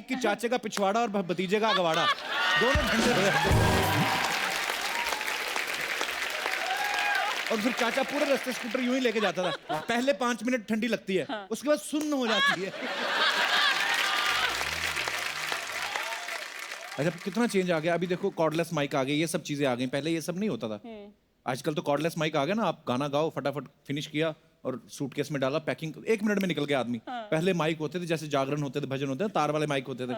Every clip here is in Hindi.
कि चाचे का पिछवाड़ा और भतीजे का अगवाड़ा दोनों ठंडे हो जाते हैं। और फिर चाचा पूरे रास्ते स्कूटर यूं ही लेके जाता था। पहले 5 मिनट ठंडी लगती है, उसके बाद सुन्न हो जाती है। अच्छा कितना चेंज आ गया। अभी देखो कॉर्डलेस माइक आ गए, ये सब चीजें आ गई, पहले ये सब नहीं होता था। आजकल तो कॉर्डलेस माइक आ गया ना, आप गाना गाओ, फटाफट फिनिश किया और सूटकेस में डाला, पैकिंग 1 मिनट में निकल गया आदमी। पहले माइक होते थे, जैसे जागरण होते थे, भजन होते थे, तार वाले माइक होते थे।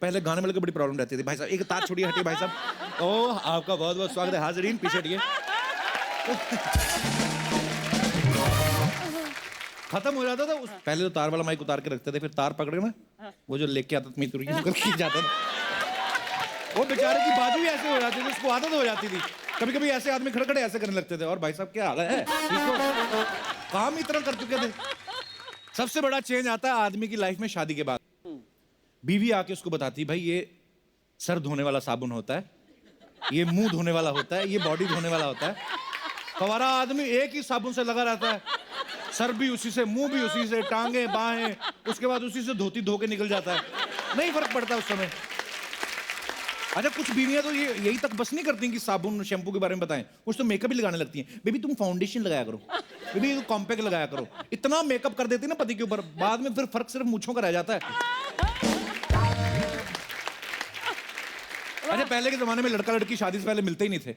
पहले गाने वाले को बड़ी प्रॉब्लम रहती थी, भाई साहब एक तार छोड़िए, हटिए भाई साहब। ओह आपका बहुत बहुत स्वागत है हाजरीन, पीछे हटिए। खत्म हो जाता था पहले तो तार वाला माइक उतार के रखते थे, फिर तार पकड़ के ना वो जो लेके आता था तुरकी निकल के जाता था। वो बेचारे की बाजू भी ऐसे हो जाती थी, उसको आदत हो जाती थी। कभी कभी ऐसे आदमी खड़े खड़े ऐसे करने लगते थे, और भाई साहब क्या हाल है, काम इतना कर चुके थे। सबसे बड़ा चेंज आता है आदमी की लाइफ में शादी के बाद। बीवी आके उसको बताती, भाई ये सर धोने वाला साबुन होता है, ये मुंह धोने वाला होता है, ये बॉडी धोने वाला होता है। हमारा आदमी एक ही साबुन से लगा रहता है, सर भी उसी से, मुंह भी उसी से, टांगे बाहें, उसके बाद उसी से धोती धो के निकल जाता है, नहीं फर्क पड़ता उस समय। अच्छा कुछ बीवियां तो ये यही तक बस नहीं करती कि साबुन शैम्पू के बारे में बताएं, कुछ तो मेकअप भी लगाने लगती हैं। बेबी तुम फाउंडेशन लगाया करो, बेबी तुम कॉम्पैक्ट लगाया करो। इतना मेकअप कर देती ना पति के ऊपर, बाद में फिर फर्क सिर्फ मूंछों का रह जाता है। अच्छा पहले के जमाने में लड़का लड़की शादी से पहले मिलते ही नहीं थे।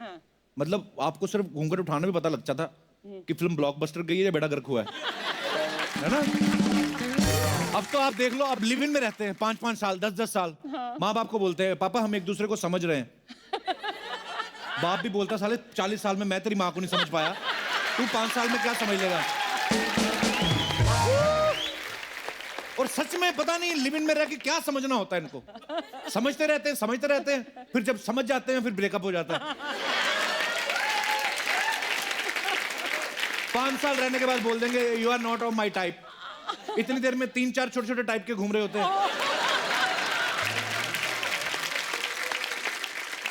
मतलब आपको सिर्फ घूंघट उठाने में पता लगता था कि फिल्म ब्लॉकबस्टर गई है या बेड़ा गर्क हुआ है ना। अब तो आप देख लो, अब लिव इन में रहते हैं 5-5 साल, 10-10 साल। माँ बाप को बोलते हैं पापा हम एक दूसरे को समझ रहे हैं। बाप भी बोलता साले 40 साल में मैं तेरी माँ को नहीं समझ पाया, तू 5 साल में क्या समझ लेगा। और सच में पता नहीं लिव इन में रह के क्या समझना होता है इनको। समझते रहते हैं, फिर जब समझ जाते हैं फिर ब्रेकअप हो जाता है। 5 साल रहने के बाद बोल देंगे you are not of my type. इतनी देर में 3-4 छोटे-छोटे टाइप के घूम रहे होते हैं।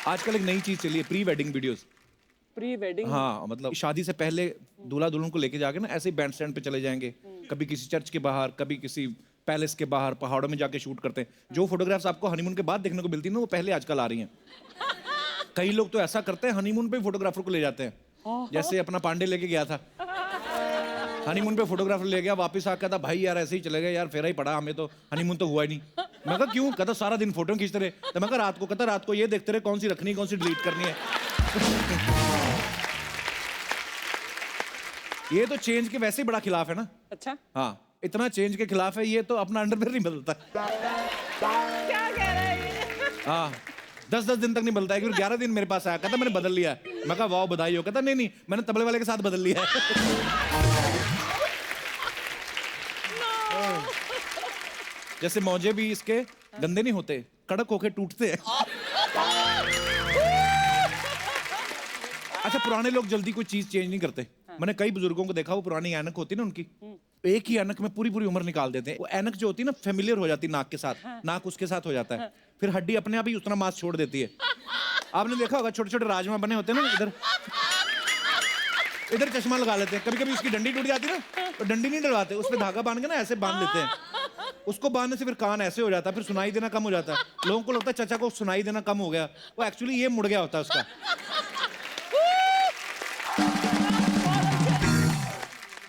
आजकल एक नई चीज चली है, pre wedding videos. Pre wedding? हाँ मतलब शादी से पहले दूल्हा दुल्हन को लेके जाके ना ऐसे ही बैंड स्टैंड पे चले जाएंगे, कभी किसी चर्च के बाहर, कभी किसी पैलेस के बाहर, पहाड़ों में जाके शूट करते हैं। जो फोटोग्राफ्स आपको हनीमून के बाद देखने को मिलती है ना, वो पहले आजकल आ रही हैं। कई लोग तो ऐसा करते हैं, हनीमून पे फोटोग्राफर को ले जाते हैं। जैसे अपना पांडे लेके गया था हनीमून पे, फोटोग्राफर ले गया, वापस आकर था भाई यार ऐसे ही चले गए यार, फेरा ही पड़ा, हमें तो हनीमून तो हुआ ही नहीं। मैं कहा क्यों? कहता सारा दिन फोटो खींचते रहे। तो मैं कहा रात को, कहता रात को ये देखते रहे कौन सी रखनी कौन सी डिलीट करनी है। ये तो चेंज के वैसे ही बड़ा खिलाफ है ना। अच्छा हाँ इतना चेंज के खिलाफ है, ये तो अपना अंडरवेयर नहीं बदलता। क्या कह रहा है ये? हाँ 10-10 दिन तक नहीं बदलता है, क्योंकि 11 दिन मेरे पास आया, कहता मैंने बदल लिया है। मैं कहा वाह बधाई हो। कहता नहीं मैंने तबले वाले के साथ बदल लिया है। जैसे मौजे भी इसके गंदे नहीं होते, कड़क होके टूटते हैं। अच्छा पुराने लोग जल्दी कोई चीज चेंज नहीं करते। मैंने कई बुजुर्गों को देखा, वो पुरानी ऐनक होती ना उनकी, एक ही ऐनक में पूरी पूरी उम्र निकाल देते हैं। वो ऐनक जो होती है ना फेमिलियर हो जाती है नाक के साथ, नाक उसके साथ हो जाता है, फिर हड्डी अपने आप ही उतना मांस छोड़ देती है। आपने देखा होगा छोटे छोटे राजमा बने होते हैं ना, इधर चश्मा लगा लेते हैं। कभी कभी उसकी डंडी टूट जाती है ना, तो डंडी नहीं डलवाते, उस पर धागा बांध के ना ऐसे बांध लेते हैं। उसको बांधने से फिर कान ऐसे हो जाता है, फिर सुनाई देना कम हो जाता है। लोगों को लगता है चाचा को सुनाई देना कम हो गया, वो एक्चुअली ये मुड़ गया होता है उसका।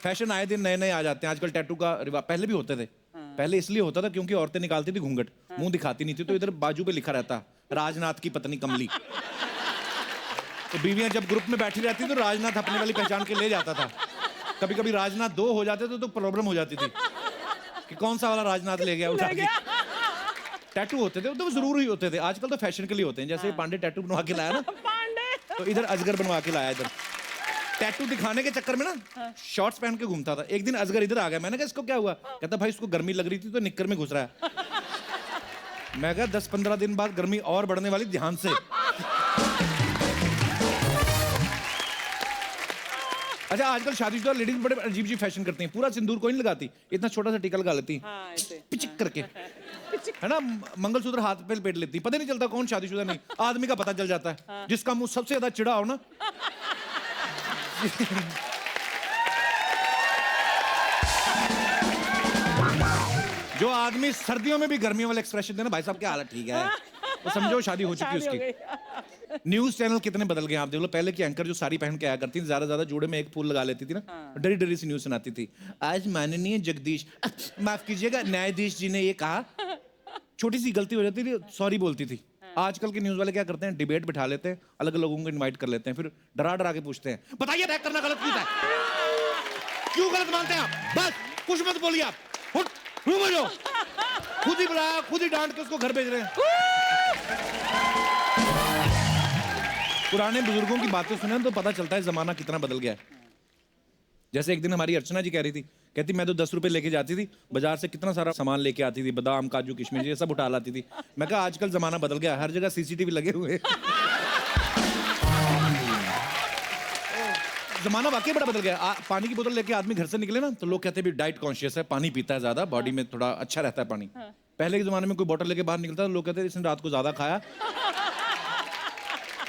फैशन आए दिन नए नए आ जाते हैं। आजकल टैटू का रिवाज, पहले भी होते थे। पहले इसलिए होता था क्योंकि औरतें निकालती थी घूंघट, मुंह दिखाती नहीं थी, तो इधर बाजू पे लिखा रहता राजनाथ की पत्नी कमली। तो बीवियां जब ग्रुप में बैठी रहती तो राजनाथ अपने वाली पहचान के ले जाता था। कभी कभी राजनाथ 2 हो जाते थे तो प्रॉब्लम हो जाती थी कि कौन सा वाला राजनाथ ले गया उठा के। टैटू होते थे तो जरूर ही होते थे। आजकल तो फैशन के लिए होते हैं। जैसे पांडे टैटू बनवा के लाया ना, तो इधर अजगर बनवा के लाया। इधर टैटू दिखाने के चक्कर में ना शॉर्ट्स पहन के घूमता था। एक दिन अजगर इधर आ गया, मैंने कहा इसको क्या हुआ? कहता भाई इसको गर्मी लग रही थी तो निक्कर में घुस रहा है। मैं कहा 10-15 दिन बाद गर्मी और बढ़ने वाली, ध्यान से। अच्छा आजकल शादीशुदा लेडीज बड़े अजीब अजीब फैशन करती हैं। पूरा सिंदूर कोई नहीं लगाती, इतना छोटा सा टीका लगा लेती, पिचिक करके, है ना। मंगलसूत्र हाथ पे लपेट लेती, पता नहीं चलता कौन शादीशुदा नहीं। आदमी का पता चल जाता है, जिसका मुंह सबसे ज्यादा चिढ़ा हो ना। जो आदमी सर्दियों में भी गर्मियों वाले एक्सप्रेशन देना, भाई साहब क्या हालत ठीक है, तो समझो शादी हो चुकी है शादी हो उसकी। गई। न्यूज चैनल कितने बदल गए आप देख लो। पहले की एंकर जो साड़ी पहन के आया करती थी, ज्यादा जोड़े में एक फूल लगा लेती थी ना, डरी डरी सी न्यूज सुनाती थी। आज माननीय जगदीश, माफ कीजिएगा, न्यायाधीश जी ने ये कहा, छोटी सी गलती हो जाती थी, सॉरी बोलती थी। आजकल के न्यूज वाले क्या करते हैं, डिबेट बिठा लेते हैं, अलग अलग लोगों को इनवाइट कर लेते हैं, फिर डरा के पूछते हैं, बताइए अटैक करना गलत क्यों था, क्यों गलत मानते हैं आप, बस कुछ मत बोलिए आप, जाओ। खुद ही बुलाया, खुद ही डांट के उसको घर भेज रहे हैं। पुराने बुजुर्गों की बातें सुने तो पता चलता है जमाना कितना बदल गया है। जैसे एक दिन हमारी अर्चना जी कह रही थी, कहती मैं तो 10 रुपए लेके जाती थी बाजार से, कितना सारा सामान लेके आती थी, बादाम काजू किशमिश ये सब उठा लाती थी। मैं कहा आजकल जमाना बदल गया, हर जगह सीसीटीवी लगे हुए हैं। जमाना वाकई बड़ा बदल गया। पानी की बोतल लेके आदमी घर से निकले ना तो लोग कहते हैं भी डाइट कॉन्शियस है, पानी पीता है ज्यादा, बॉडी में थोड़ा अच्छा रहता है पानी। पहले के जमाने में कोई बोतल लेके बाहर निकलता तो लोग कहते हैं इसने रात को ज्यादा खाया,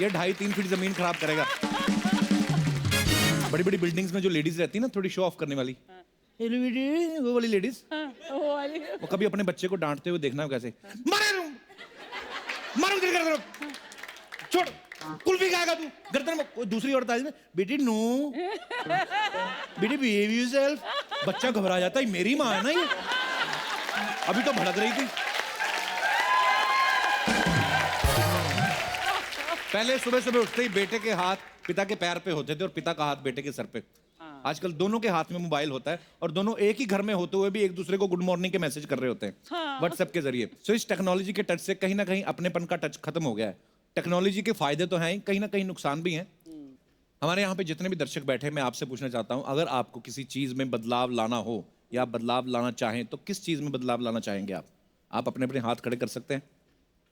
ये 2.5-3 फीट जमीन खराब करेगा। बड़ी बड़ी बिल्डिंग्स में जो लेडीज रहती है ना, थोड़ी शो ऑफ करने वाली, वो वाली लेडीज, वो वाली। वो कभी अपने बच्चे को डांटते हुए देखना कैसे, मारो छोड़, कुल्फी खाएगा तू, गर्दन में। कोई दूसरी औरत आई ना, बेटी नो, बेटी बिहेव योरसेल्फ। बच्चा घबरा जाता है, मेरी माँ है ना ये, अभी तो भड़क रही थी। पहले सुबह सुबह उठते ही बेटे के हाथ पिता के पैर पे होते थे और पिता का हाथ बेटे के सर पे। आजकल दोनों के हाथ में मोबाइल होता है और दोनों एक ही घर में होते हुए भी एक दूसरे को गुड मॉर्निंग के मैसेज कर रहे होते हैं व्हाट्सएप के जरिए। सो इस टेक्नोलॉजी के टच से कहीं ना कहीं अपनेपन का टच खत्म हो गया है। टेक्नोलॉजी के फायदे तो हैं, कहीं ना कहीं नुकसान भी हैं। हमारे यहाँ पे जितने भी दर्शक बैठे, मैं आपसे पूछना चाहता हूँ, अगर आपको किसी चीज में बदलाव लाना हो या बदलाव लाना चाहें तो किस चीज में बदलाव लाना चाहेंगे आप? आप अपने अपने हाथ खड़े कर सकते हैं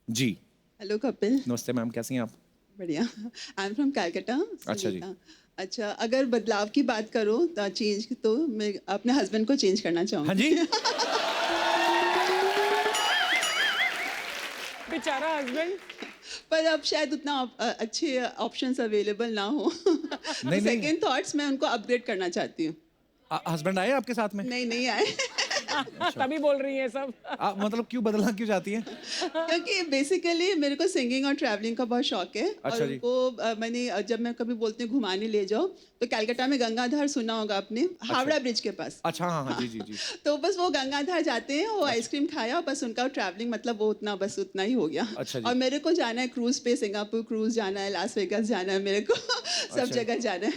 जी। हेलो कपिल। नमस्ते मैम, कैसी हैं आप? बढ़िया। आई एम फ्रॉम कैलकाटा। अच्छा जी। अच्छा, अगर बदलाव की बात करो तो चेंज, तो मैं अपने हस्बैंड को चेंज करना चाहूँगी। हाँ जी। बेचारा हस्बैंड। पर अब शायद उतना अच्छे ऑप्शंस अवेलेबल ना हो। नहीं। सेकेंड थॉट्स मैं उनको अपग्रेड करना चाहती हूँ। हस्बैंड आए आपके साथ में? नहीं आए। तभी बोल रही है सब। मतलब क्यों बदलना क्यों चाहती हैं? क्योंकि बेसिकली मेरे को सिंगिंग और ट्रैवलिंग का बहुत शौक है। अच्छा और जी। उनको मैंने जब मैं कभी बोलती हूँ घुमाने ले जाओ, तो कलकत्ता में गंगाधार सुना होगा आपने, हावड़ा ब्रिज के पास। अच्छा, हाँ जी। तो बस वो गंगाधार जाते हैं, वो आइसक्रीम खाया, बस उनका ट्रैवलिंग मतलब वो उतना ही हो गया। अच्छा जी। और मेरे को जाना है क्रूज पे, सिंगापुर क्रूज जाना है, लास वेगास जाना है, मेरे को सब जगह जाना है।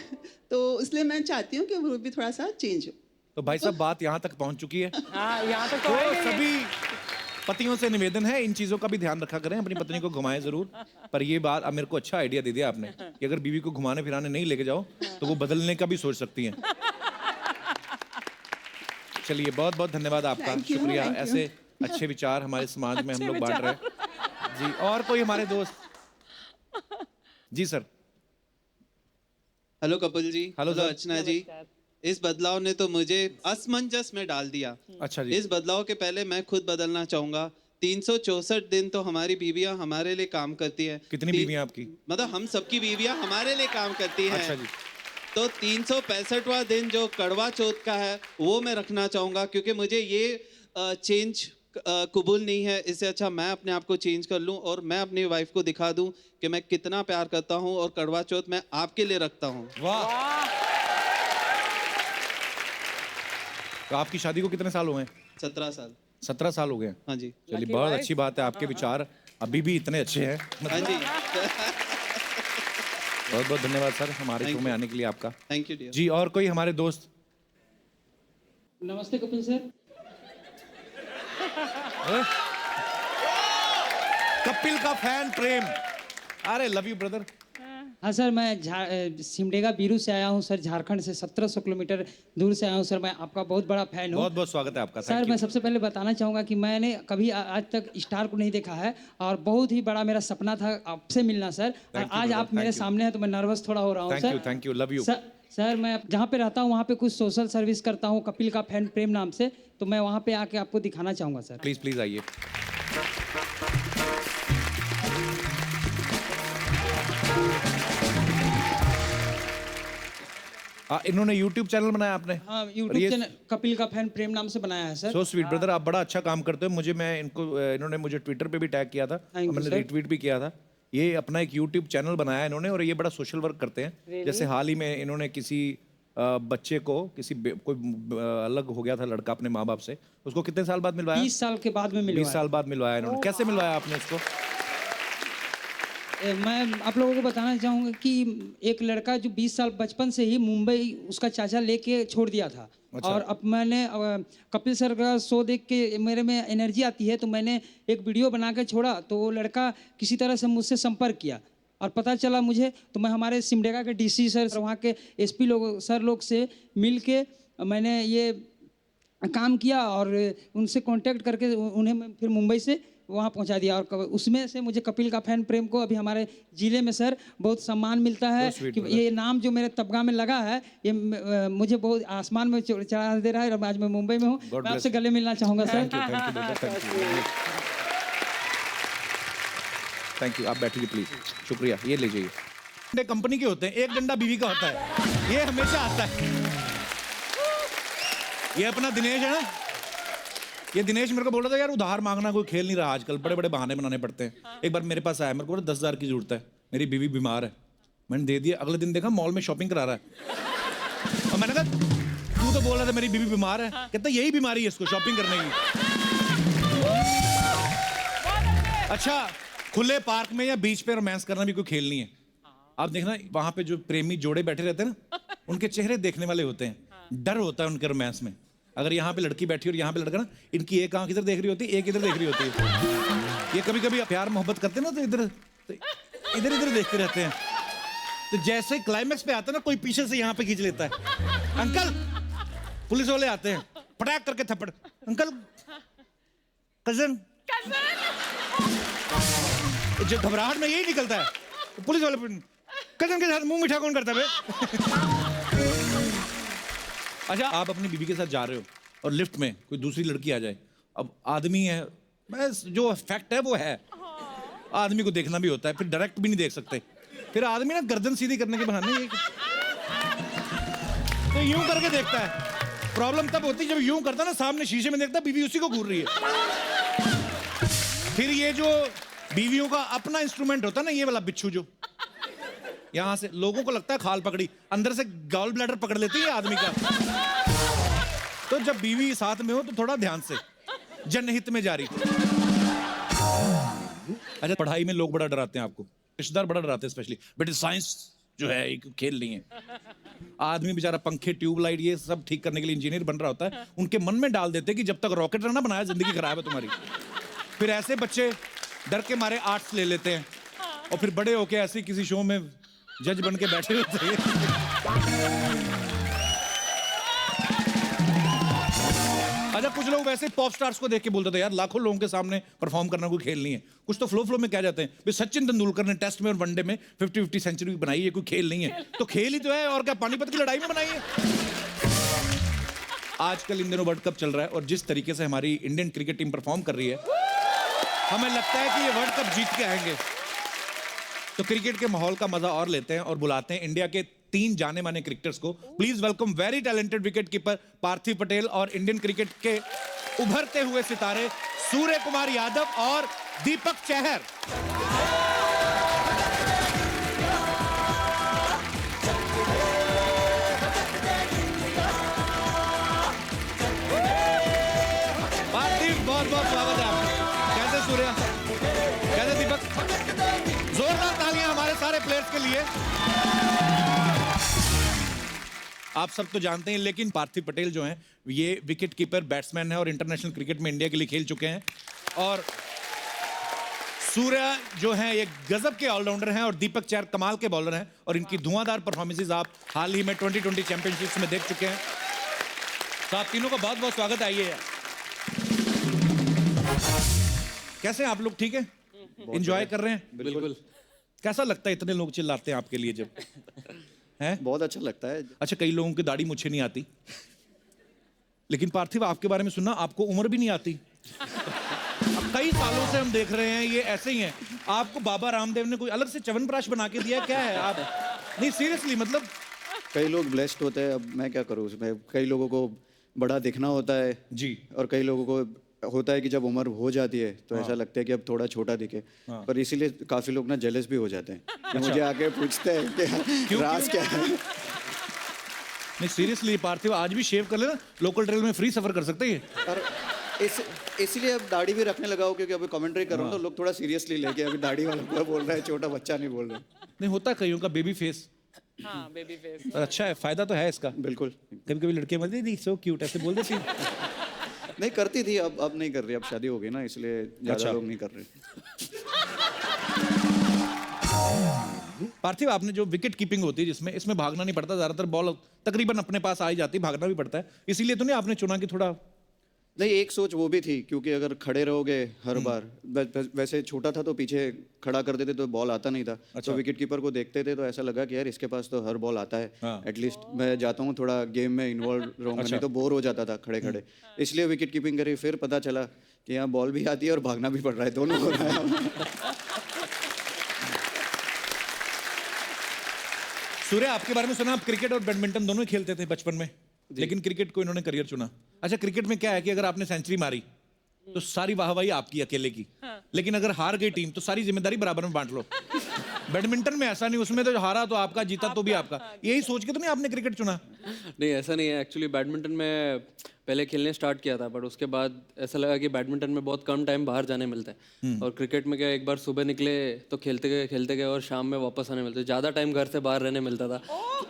तो इसलिए मैं चाहती हूँ कि वो भी थोड़ा सा चेंज हो। तो भाई साहब बात यहाँ तक पहुँच चुकी है। हाँ, यहाँ तक तो तो है ही है। सभी पतियों से निवेदन है, इन चीजों का भी ध्यान रखा करें, अपनी पत्नी को घुमाएं जरूर। पर ये बात अब मेरे को अच्छा आइडिया दे दिया आपने कि अगर बीवी को घुमाने फिराने नहीं लेके जाओ तो वो बदलने का भी सोच सकती हैं। चलिए, बहुत बहुत धन्यवाद आपका, Thank you, शुक्रिया। thank you. ऐसे अच्छे विचार हमारे समाज में हम अच्छे लोग बांट रहे हैं जी। और कोई हमारे दोस्त? जी sir. Hello Kapil ji. Hello sir. Archana ji. इस बदलाव ने तो मुझे असमंजस में डाल दिया। अच्छा जी। इस बदलाव के पहले मैं खुद बदलना चाहूंगा। 364 दिन तो हमारी बीवियां हमारे लिए काम करती है। कितनी बीवियां आपकी? मतलब हम सबकी बीवियां हमारे लिए काम करती हैं। अच्छा जी। तो 365वां दिन जो कड़वा चौथ का है वो मैं रखना चाहूंगा, क्योंकि मुझे ये चेंज कबूल नहीं है। इससे अच्छा मैं अपने आप को चेंज कर लूं और मैं अपनी वाइफ को दिखा दूं कि मैं कितना प्यार करता हूं और कड़वा चौथ मैं आपके लिए रखता हूं। वाह। तो आपकी शादी को कितने साल हुए हैं? 17 साल। 17 साल हो गए हैं। हाँ जी। चलिए, Lucky बहुत wife। अच्छी बात है, आपके विचार अभी भी इतने अच्छे हैं। हाँ जी। बहुत बहुत धन्यवाद सर हमारे Thank शो में you. आने के लिए आपका। Thank you dear. जी, और कोई हमारे दोस्त? नमस्ते कपिल सर। कपिल का फैन प्रेम, अरे लव यू ब्रदर। हाँ सर, मैं सिमडेगा बीरू से आया हूँ सर, झारखंड से 1700 किलोमीटर दूर से आया हूँ सर। मैं आपका बहुत बड़ा फैन हूँ। बहुत बहुत स्वागत है आपका। सर थैंक मैं यू। सबसे पहले बताना चाहूँगा कि मैंने कभी आज तक स्टार को नहीं देखा है और बहुत ही बड़ा मेरा सपना था आपसे मिलना सर। और Thank you, आज brother, आप मेरे thank you. सामने हैं तो मैं नर्वस थोड़ा हो रहा हूँ sir. Thank you, love you. Sir मैं जहाँ पे रहता हूँ वहाँ पे कुछ सोशल सर्विस करता हूँ, कपिल का फैन प्रेम नाम से। तो मैं वहाँ पे आके आपको दिखाना चाहूँगा सर। प्लीज प्लीज आइए। इन्होंने यूट्यूब चैनल बनाया आपने? हाँ, और यूट्यूब ये चैनल कपिल का फैन प्रेम नाम से बनाया है सर। सो स्वीट ब्रदर, आप बड़ा अच्छा काम करते हो। इन्होंने मुझे ट्विटर पे भी टैग किया था और you, मैंने sir. रीट्वीट भी किया था। ये अपना एक यूट्यूब चैनल बनाया इन्होंने और ये बड़ा सोशल वर्क करते हैं। जैसे हाल ही में इन्होंने किसी बच्चे को कोई अलग हो गया था लड़का अपने माँ बाप से, उसको कितने साल बाद मिलवाया? 20 साल के बाद में 20 मिलवाया। साल बाद मिलवाया इन्होंने। कैसे मिलवाया आपने उसको? मैं आप लोगों को बताना चाहूँगा कि एक लड़का जो 20 साल बचपन से ही मुंबई उसका चाचा लेके छोड़ दिया था। और अब मैंने कपिल सर का शो देख के मेरे में एनर्जी आती है, तो मैंने एक वीडियो बना के छोड़ा, तो वो लड़का किसी तरह से मुझसे संपर्क किया और पता चला मुझे, तो मैं हमारे सिमडेगा के डीसी सर, वहाँ के एसपी लोग सर लोग से मिल के मैंने ये काम किया और उनसे कांटेक्ट करके उन्हें मैं फिर मुंबई से वहाँ पहुँचा दिया। और उसमें से मुझे कपिल का फैन प्रेम को अभी हमारे ज़िले में सर बहुत सम्मान मिलता है कि ये नाम जो मेरे तबगा में लगा है, ये मुझे बहुत आसमान में चढ़ा दे रहा है। और आज मैं मुंबई में हूँ, मैं आपसे गले मिलना चाहूँगा सर। Thank you. आप बैठिए प्लीज। शुक्रिया। ये ले जाइए। कंपनी के होते हैं, एक डंडा बीवी का होता है, ये हमेशा आता है। ये अपना दिनेश है ना, ये दिनेश मेरे को बोल रहा था यार उधार मांगना कोई खेल नहीं रहा आजकल, बड़े बड़े बहाने बनाने पड़ते हैं। एक बार मेरे पास आया, मेरे को बोला 10,000 की जरूरत है, मेरी बीवी बीमार है। मैंने दे दिया। अगले दिन देखा मॉल में शॉपिंग करा रहा है और मैंने कहा तू तो बोल रहा था मेरी बीवी बीमार है। कहता यही बीमारी है इसको, शॉपिंग करने की। अच्छा, खुले पार्क में या बीच पे रोमांस करना भी कोई खेल नहीं है। आप देखना वहां पे जो प्रेमी जोड़े बैठे रहते हैं ना, उनके चेहरे देखने वाले होते हैं। डर होता है उनके रोमांस में। अगर यहाँ पे लड़की बैठी और यहाँ पे लड़का ना, इनकी एक आंख इधर देख रही होती है, एक इधर देख रही होती है। ये कभी कभी प्यार मोहब्बत करते हैं ना, तो इधर इधर देखते रहते हैं। तो जैसे क्लाइमैक्स पे आता है ना, कोई पीछे से यहाँ पे खींच लेता है। अंकल, पुलिस वाले आते हैं, पटाक करके थप्पड़। अंकल, कजन, जो घबराहट में यही निकलता है। पुलिस वाले कजन के साथ मुंह मीठा कौन करता है? अच्छा, आप अपनी बीवी के साथ जा रहे हो और लिफ्ट में कोई दूसरी लड़की आ जाए। अब आदमी है, बस जो फैक्ट है वो है, आदमी को देखना भी होता है, फिर डायरेक्ट भी नहीं देख सकते। फिर आदमी ना गर्दन सीधी करने के बहाने तो यूं करके देखता है। प्रॉब्लम तब होती है जब यूं करता ना, सामने शीशे में देखता बीवी उसी को घूर रही है। फिर ये जो बीवियों का अपना इंस्ट्रूमेंट होता है ना, ये वाला बिच्छू, जो यहां से लोगों को लगता है खाल पकड़ी, अंदर से गॉल ब्लैडर पकड़ लेती है आदमी का। तो जब बीवी साथ में हो तो थोड़ा ध्यान से, जनहित में जारी। अच्छा, पढ़ाई में लोग बड़ा डराते हैं आपको, रिश्तेदार बड़ा डराते हैं स्पेशली। बेटे साइंस जो है एक खेल नहीं है। आदमी बेचारा पंखे, ट्यूबलाइट, ये सब ठीक करने के लिए इंजीनियर बन रहा होता है। उनके मन में डाल देते हैं कि जब तक रॉकेट ना बनाया जिंदगी खराब है तुम्हारी। फिर ऐसे बच्चे डर के मारे आर्ट्स ले लेते हैं और फिर बड़े होके ऐसे किसी शो में जज बन के बैठे होते हैं। अच्छा, कुछ लोग वैसे पॉप स्टार्स को देख के बोलते थे यार लाखों लोगों के सामने परफॉर्म करना कोई खेल नहीं है। कुछ तो फ्लो में कह जाते हैं भाई सचिन तेंदुलकर ने टेस्ट में और वनडे में 50-50 सेंचुरी बनाई है, कोई खेल नहीं है। तो खेल ही तो है, और क्या पानीपत की लड़ाई में बनाई है। आजकल इन दिनों वर्ल्ड कप चल रहा है और जिस तरीके से हमारी इंडियन क्रिकेट टीम परफॉर्म कर रही है, हमें लगता है कि ये वर्ल्ड कप जीत के आएंगे। तो क्रिकेट के माहौल का मजा और लेते हैं और बुलाते हैं इंडिया के 3 जाने माने क्रिकेटर्स को। Please welcome very talented wicket keeper Parthiv Patel और इंडियन क्रिकेट के उभरते हुए सितारे सूर्य कुमार यादव और दीपक चहर। पार्थिव, बहुत बहुत स्वागत है आपका। कैसे सूर्य, कैसे दीपक? जोरदार तालियां हमारे सारे प्लेयर्स के लिए। आप सब तो जानते हैं, लेकिन पार्थिव पटेल जो हैं ये विकेट कीपर बैट्समैन है और इंटरनेशनल क्रिकेट में इंडिया के लिए खेल चुके हैं। और सूर्य जो हैं ये गजब के ऑलराउंडर हैं और दीपक चहर कमाल के बॉलर हैं और इनकी धुआंधार परफॉर्मेंसेस आप हाल ही में 2020 चैंपियनशिप्स में देख चुके हैं। तो आप तीनों का बहुत बहुत स्वागत। आइए। कैसे हैं आप लोग? ठीक है, एंजॉय कर रहे हैं? बिल्कुल। कैसा लगता है इतने लोग चिल्लाते हैं आपके लिए जब? हैं? बहुत अच्छा लगता है। अच्छा, कई लोगों की दाढ़ी मुझे नहीं आती, लेकिन पार्थिव आपके बारे में सुना आपको उम्र भी नहीं आती। अब कई सालों से हम देख रहे हैं ये ऐसे ही हैं। आपको बाबा रामदेव ने कोई अलग से च्यवनप्राश बना के दिया क्या है? आप नहीं, सीरियसली, मतलब कई लोग ब्लेस्ड होते हैं, अब मैं क्या करूँ उसमें। कई लोगों को बड़ा दिखना होता है जी। और कई लोगों को होता है कि जब उम्र हो जाती है तो ऐसा लगता है कि अब थोड़ा छोटा दिखे, पर इसीलिए काफ़ी लोग ना जेलस भी हो जाते हैं कि मुझे आके पूछते हैं कि राज क्या है। नहीं सीरियसली पार्थिव आज भी शेव कर लेना, लोकल ट्रेल में फ्री सफर कर सकते हैं। और इसीलिए अब दाढ़ी भी रखने लगा हूँ क्योंकि अभी कमेंट्री कर रहा हूँ तो लोग थोड़ा सीरियसली लेके, अभी दाढ़ी वाला पूरा बोल रहा है, छोटा बच्चा नहीं बोल रहा। नहीं होता कईयों का बेबी फेस, हाँ बेबी फेस। पर अच्छा है, फायदा तो है इसका। बिल्कुल। कभी कभी लड़के मत नहीं सो क्यूट ऐसे बोल देती। नहीं करती थी, अब नहीं कर रही, अब शादी हो गई ना इसलिए ज़्यादा अच्छा। लोग नहीं कर रहे। पार्थिव आपने जो विकेट कीपिंग होती है जिसमें इसमें भागना नहीं पड़ता, ज्यादातर बॉल तकरीबन अपने पास आ ही जाती, भागना भी पड़ता है, इसीलिए तो नहीं आपने चुना कि थोड़ा। नहीं एक सोच वो भी थी क्योंकि अगर खड़े रहोगे हर बार, वैसे छोटा था तो पीछे खड़ा कर देते तो बॉल आता नहीं था। तो विकेट कीपर को देखते थे तो ऐसा लगा कि यार इसके पास तो हर बॉल आता है, एटलीस्ट मैं जाता हूँ थोड़ा गेम में इन्वॉल्व रहूंगा, नहीं तो बोर हो जाता था खड़े खड़े, इसलिए विकेट कीपिंग करी। फिर पता चला कि यहाँ बॉल भी आती है और भागना भी पड़ रहा है, दोनों हो रहा है। सूर्य आपके बारे में सुना, आप क्रिकेट और बैडमिंटन दोनों ही खेलते थे बचपन में, लेकिन क्रिकेट को इन्होंने करियर चुना। अच्छा क्रिकेट में क्या है कि अगर आपने सेंचुरी मारी तो सारी वाहवाही आपकी अकेले की, लेकिन अगर हार गई टीम तो सारी जिम्मेदारी बराबर में बांट लो। बैडमिंटन में ऐसा नहीं, उसमें तो हारा तो आपका, जीता तो भी आपका। यही सोच के तो नहीं आपने क्रिकेट चुना? नहीं ऐसा नहीं है, एक्चुअली बैडमिंटन में पहले खेलने स्टार्ट किया था, बट उसके बाद ऐसा लगा कि बैडमिंटन में बहुत कम टाइम बाहर जाने मिलता है, और क्रिकेट में क्या एक बार सुबह निकले तो खेलते गए और शाम में वापस आने मिलते, ज़्यादा टाइम घर से बाहर रहने मिलता था।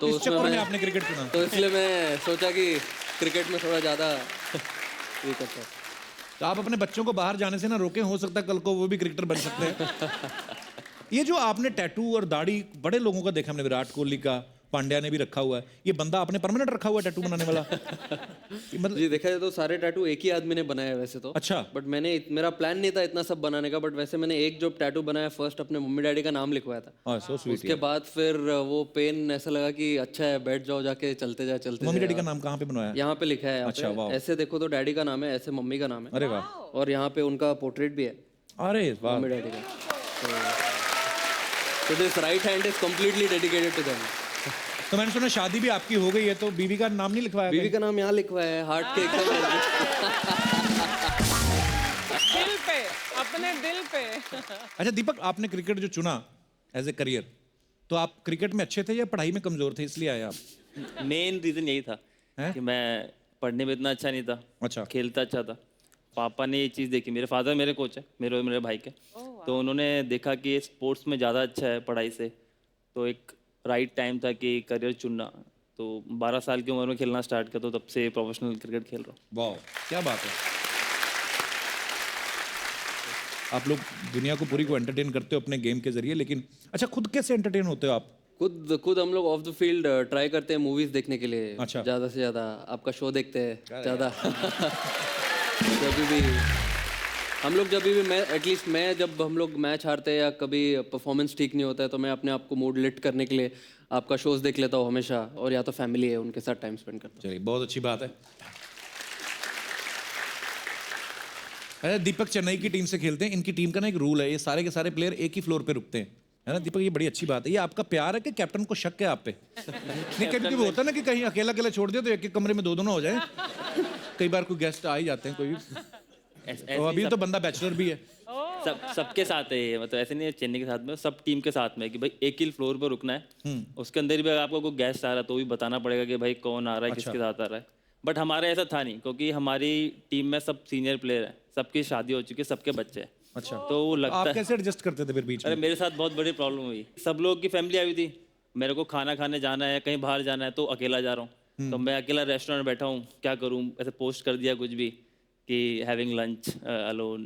तो इस उसमें चक्कर में मैं आपने क्रिकेट चुना। तो इसलिए मैं सोचा कि क्रिकेट में थोड़ा ज़्यादा ये करता है। तो आप अपने बच्चों को बाहर जाने से ना रोकें, हो सकता है कल को वो भी क्रिकेटर बन सकते हैं। ये जो आपने टैटू और दाढ़ी बड़े लोगों का देखा हमने, विराट कोहली का, पांड्या ने भी रखा हुआ है, ये बंदा आपने परमानेंट रखा हुआ है टैटू बनाने वाला? मतलब जी देखा जाए तो सारे टैटू एक ही आदमी ने बनाया है वैसे तो। अच्छा। बट मेरा प्लान नहीं था इतना सब बनाने का, बट वैसे मैंने एक जो टैटू बनाया फर्स्ट अपने मम्मी डैडी का नाम लिखवाया था। So sweet. उसके बाद फिर वो पेन ऐसा लगा कि अच्छा है, बैठ जाओ जाके, चलते मम्मी डैडी का नाम कहाँ पे बनवाया? यहाँ पे लिखा है। अच्छा, वाह। ऐसे देखो तो डैडी का नाम है, ऐसे मम्मी का नाम है। अरे वाह। और यहाँ पे उनका पोर्ट्रेट भी है अरे वाह। मम्मी डैडी का। तो this right hand is completely dedicated to them. तो मैंने सुना शादी भी आपकी हो गई है, तो बीवी का नाम नहीं लिखवाया? बीवी का नाम यहाँ लिखवाया है, हार्ट के एकदम। दिल पे, अपने दिल पे। अच्छा दीपक, आपने क्रिकेट जो चुना एज ए करियर, तो आप क्रिकेट में अच्छे थे या पढ़ाई में कमजोर थे इसलिए आए आप? मेन रीजन यही था हैं? कि मैं पढ़ने में इतना अच्छा नहीं था, अच्छा। खेलता अच्छा था। पापा ने ये चीज़ देखी, मेरे फादर मेरे कोच है, मेरे भाई के, तो उन्होंने देखा कि ये स्पोर्ट्स में ज़्यादा अच्छा है पढ़ाई से, तो एक राइट टाइम था कि करियर चुनना। तो 12 साल की उम्र में खेलना स्टार्ट किया, तो तब से प्रोफेशनल क्रिकेट खेल रहा हूँ। वाह क्या बात है। आप लोग दुनिया को पूरी को एंटरटेन करते हो अपने गेम के जरिए, लेकिन अच्छा खुद कैसे एंटरटेन होते हो आप? खुद हम लोग ऑफ द फील्ड ट्राई करते हैं मूवीज देखने के लिए। अच्छा। ज़्यादा से ज़्यादा आपका शो देखते हैं ज़्यादा। जब भी मैं एटलीस्ट जब हम लोग मैच हारते हैं या कभी परफॉर्मेंस ठीक नहीं होता है तो मैं अपने आप को मूड लिफ्ट करने के लिए आपका शोज देख लेता हूँ हमेशा, और या तो फैमिली है उनके साथ टाइम स्पेंड करता हूँ। चलिए बहुत अच्छी बात है। अच्छा दीपक चेन्नई की टीम से खेलते हैं, इनकी टीम का ना एक रूल है, ये सारे के सारे प्लेयर एक ही फ्लोर पे रुकते हैं, है ना दीपक? ये बड़ी अच्छी बात है। ये आपका प्यार है कि कैप्टन को शक है आप पे? नहीं कभी कभी होता है ना कि कहीं अकेला अकेला छोड़ दिया तो एक एक कमरे में दो ना हो जाए, कई बार कोई गेस्ट आ ही जाते हैं कोई भी। तो अभी तो बंदा बैचलर भी है। सबके साथ है ये, मतलब ऐसे नहीं है चेन्नई के साथ में, सब टीम के साथ में है कि भाई एक ही फ्लोर पर रुकना है। उसके अंदर भी अगर आपको कोई गेस्ट आ रहा है तो भी बताना पड़ेगा कि भाई कौन आ रहा है, किसके साथ आ रहा है। बट हमारा ऐसा था नहीं, क्योंकि हमारी टीम में सब सीनियर प्लेयर हैं, सबकी शादी हो चुकी है, सबके बच्चे हैं। अच्छा। तो वो लगता आप है। कैसे एडजस्ट करते थे फिर बीच में? अरे मेरे साथ बहुत बड़ी प्रॉब्लम हुई, सब लोग की फैमिली आई हुई थी, मेरे को खाना खाने जाना है, कहीं बाहर जाना है, तो अकेला जा रहा हूँ। तो मैं अकेला रेस्टोरेंट बैठा हूँ, क्या करूँ, ऐसे पोस्ट कर दिया कुछ भी कि हैविंग लंच अलोन,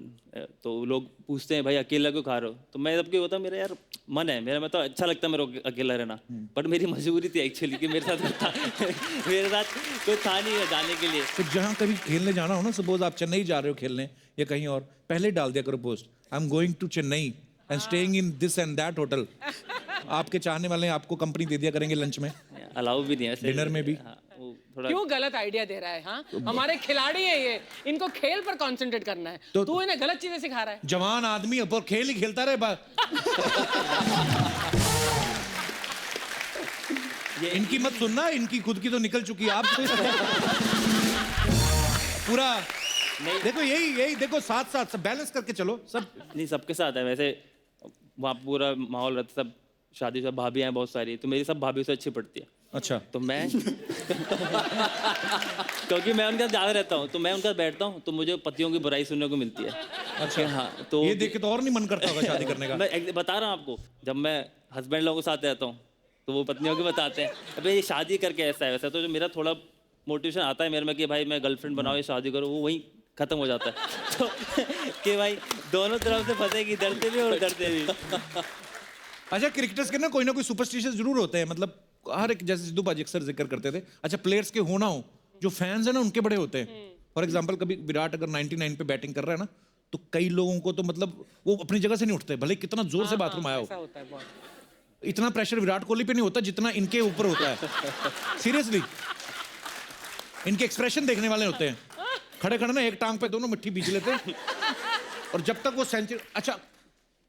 तो लोग पूछते हैं भाई अकेला क्यों खा रहे हो? तो मैं सबको होता मेरा यार मन है मेरा, मैं तो अच्छा लगता है मेरे को अकेला रहना, बट मेरी मजबूरी थी एक्चुअली कि मेरे साथ कोई था नहीं जाने के लिए। तो जहाँ कभी खेलने जाना हो ना, सपोज आप चेन्नई जा रहे हो खेलने या कहीं और, पहले ही डाल दिया करो post, I am going to Chennai and staying in this and that hotel. आपके चाहने वाले आपको कंपनी दे दिया करेंगे लंच में, अलाउ भी नहीं है डिनर में भी। हाँ, वो थोड़ा क्यों गलत आइडिया दे रहा है? हाँ हमारे खिलाड़ी है ये, इनको खेल पर कंसंट्रेट करना है, तो तू इन्हें गलत चीजें सिखा रहा है। जवान आदमी ऊपर खेल ही खेलता रहे इनकी मत सुनना, इनकी खुद की तो निकल चुकी है, आप पूरा देखो, यही देखो, साथ साथ बैलेंस करके चलो सब। नहीं, सबके साथ है वैसे, वहाँ पे पूरा माहौल रहता, सब शादी सब भाभी हैं बहुत सारी, तो मेरी सब भाभी से अच्छी पड़ती है। अच्छा, तो मैं क्योंकि मैं उनके साथ ज़्यादा रहता हूँ, तो मैं उनके साथ बैठता हूँ, तो मुझे पतियों की बुराई सुनने को मिलती है। अच्छा, हाँ, तो ये देख के तो और नहीं मन करता होगा शादी करने का। मैं बता रहा हूँ आपको, जब मैं हस्बैंड लोगों के साथ रहता हूँ तो वो पत्नियों की बताते हैं, अबे ये शादी करके ऐसा है वैसा, तो जो मेरा थोड़ा मोटिवेशन आता है मेरे में कि भाई मैं गर्लफ्रेंड बनाओ, ये शादी करो, वो वहीं खत्म हो जाता है। तो कि भाई दोनों तरफ से फंसेगी, डरते भी और डरते भी। अच्छा, क्रिकेटर्स के ना कोई सुपरस्टिशंस जरूर होते हैं, मतलब हर एक, जैसे सिद्धू पाजी अक्सर जिक्र करते थे। अच्छा, प्लेयर्स के होना हो, जो फैंस है ना उनके बड़े होते हैं। फॉर एग्जांपल, कभी विराट अगर 99 पे बैटिंग कर रहा है ना, तो कई लोगों को तो मतलब वो अपनी जगह से नहीं उठते, भले कितना जोर से बाथरूम आया हो। ऐसा होता है बहुत। इतना प्रेशर विराट कोहली पे नहीं होता जितना इनके ऊपर होता है। सीरियसली, इनके एक्सप्रेशन देखने वाले होते हैं। खड़े खड़े ना एक टांग पे दोनों मिट्टी बीच लेते हैं, और जब तक वो सेंचुरी, अच्छा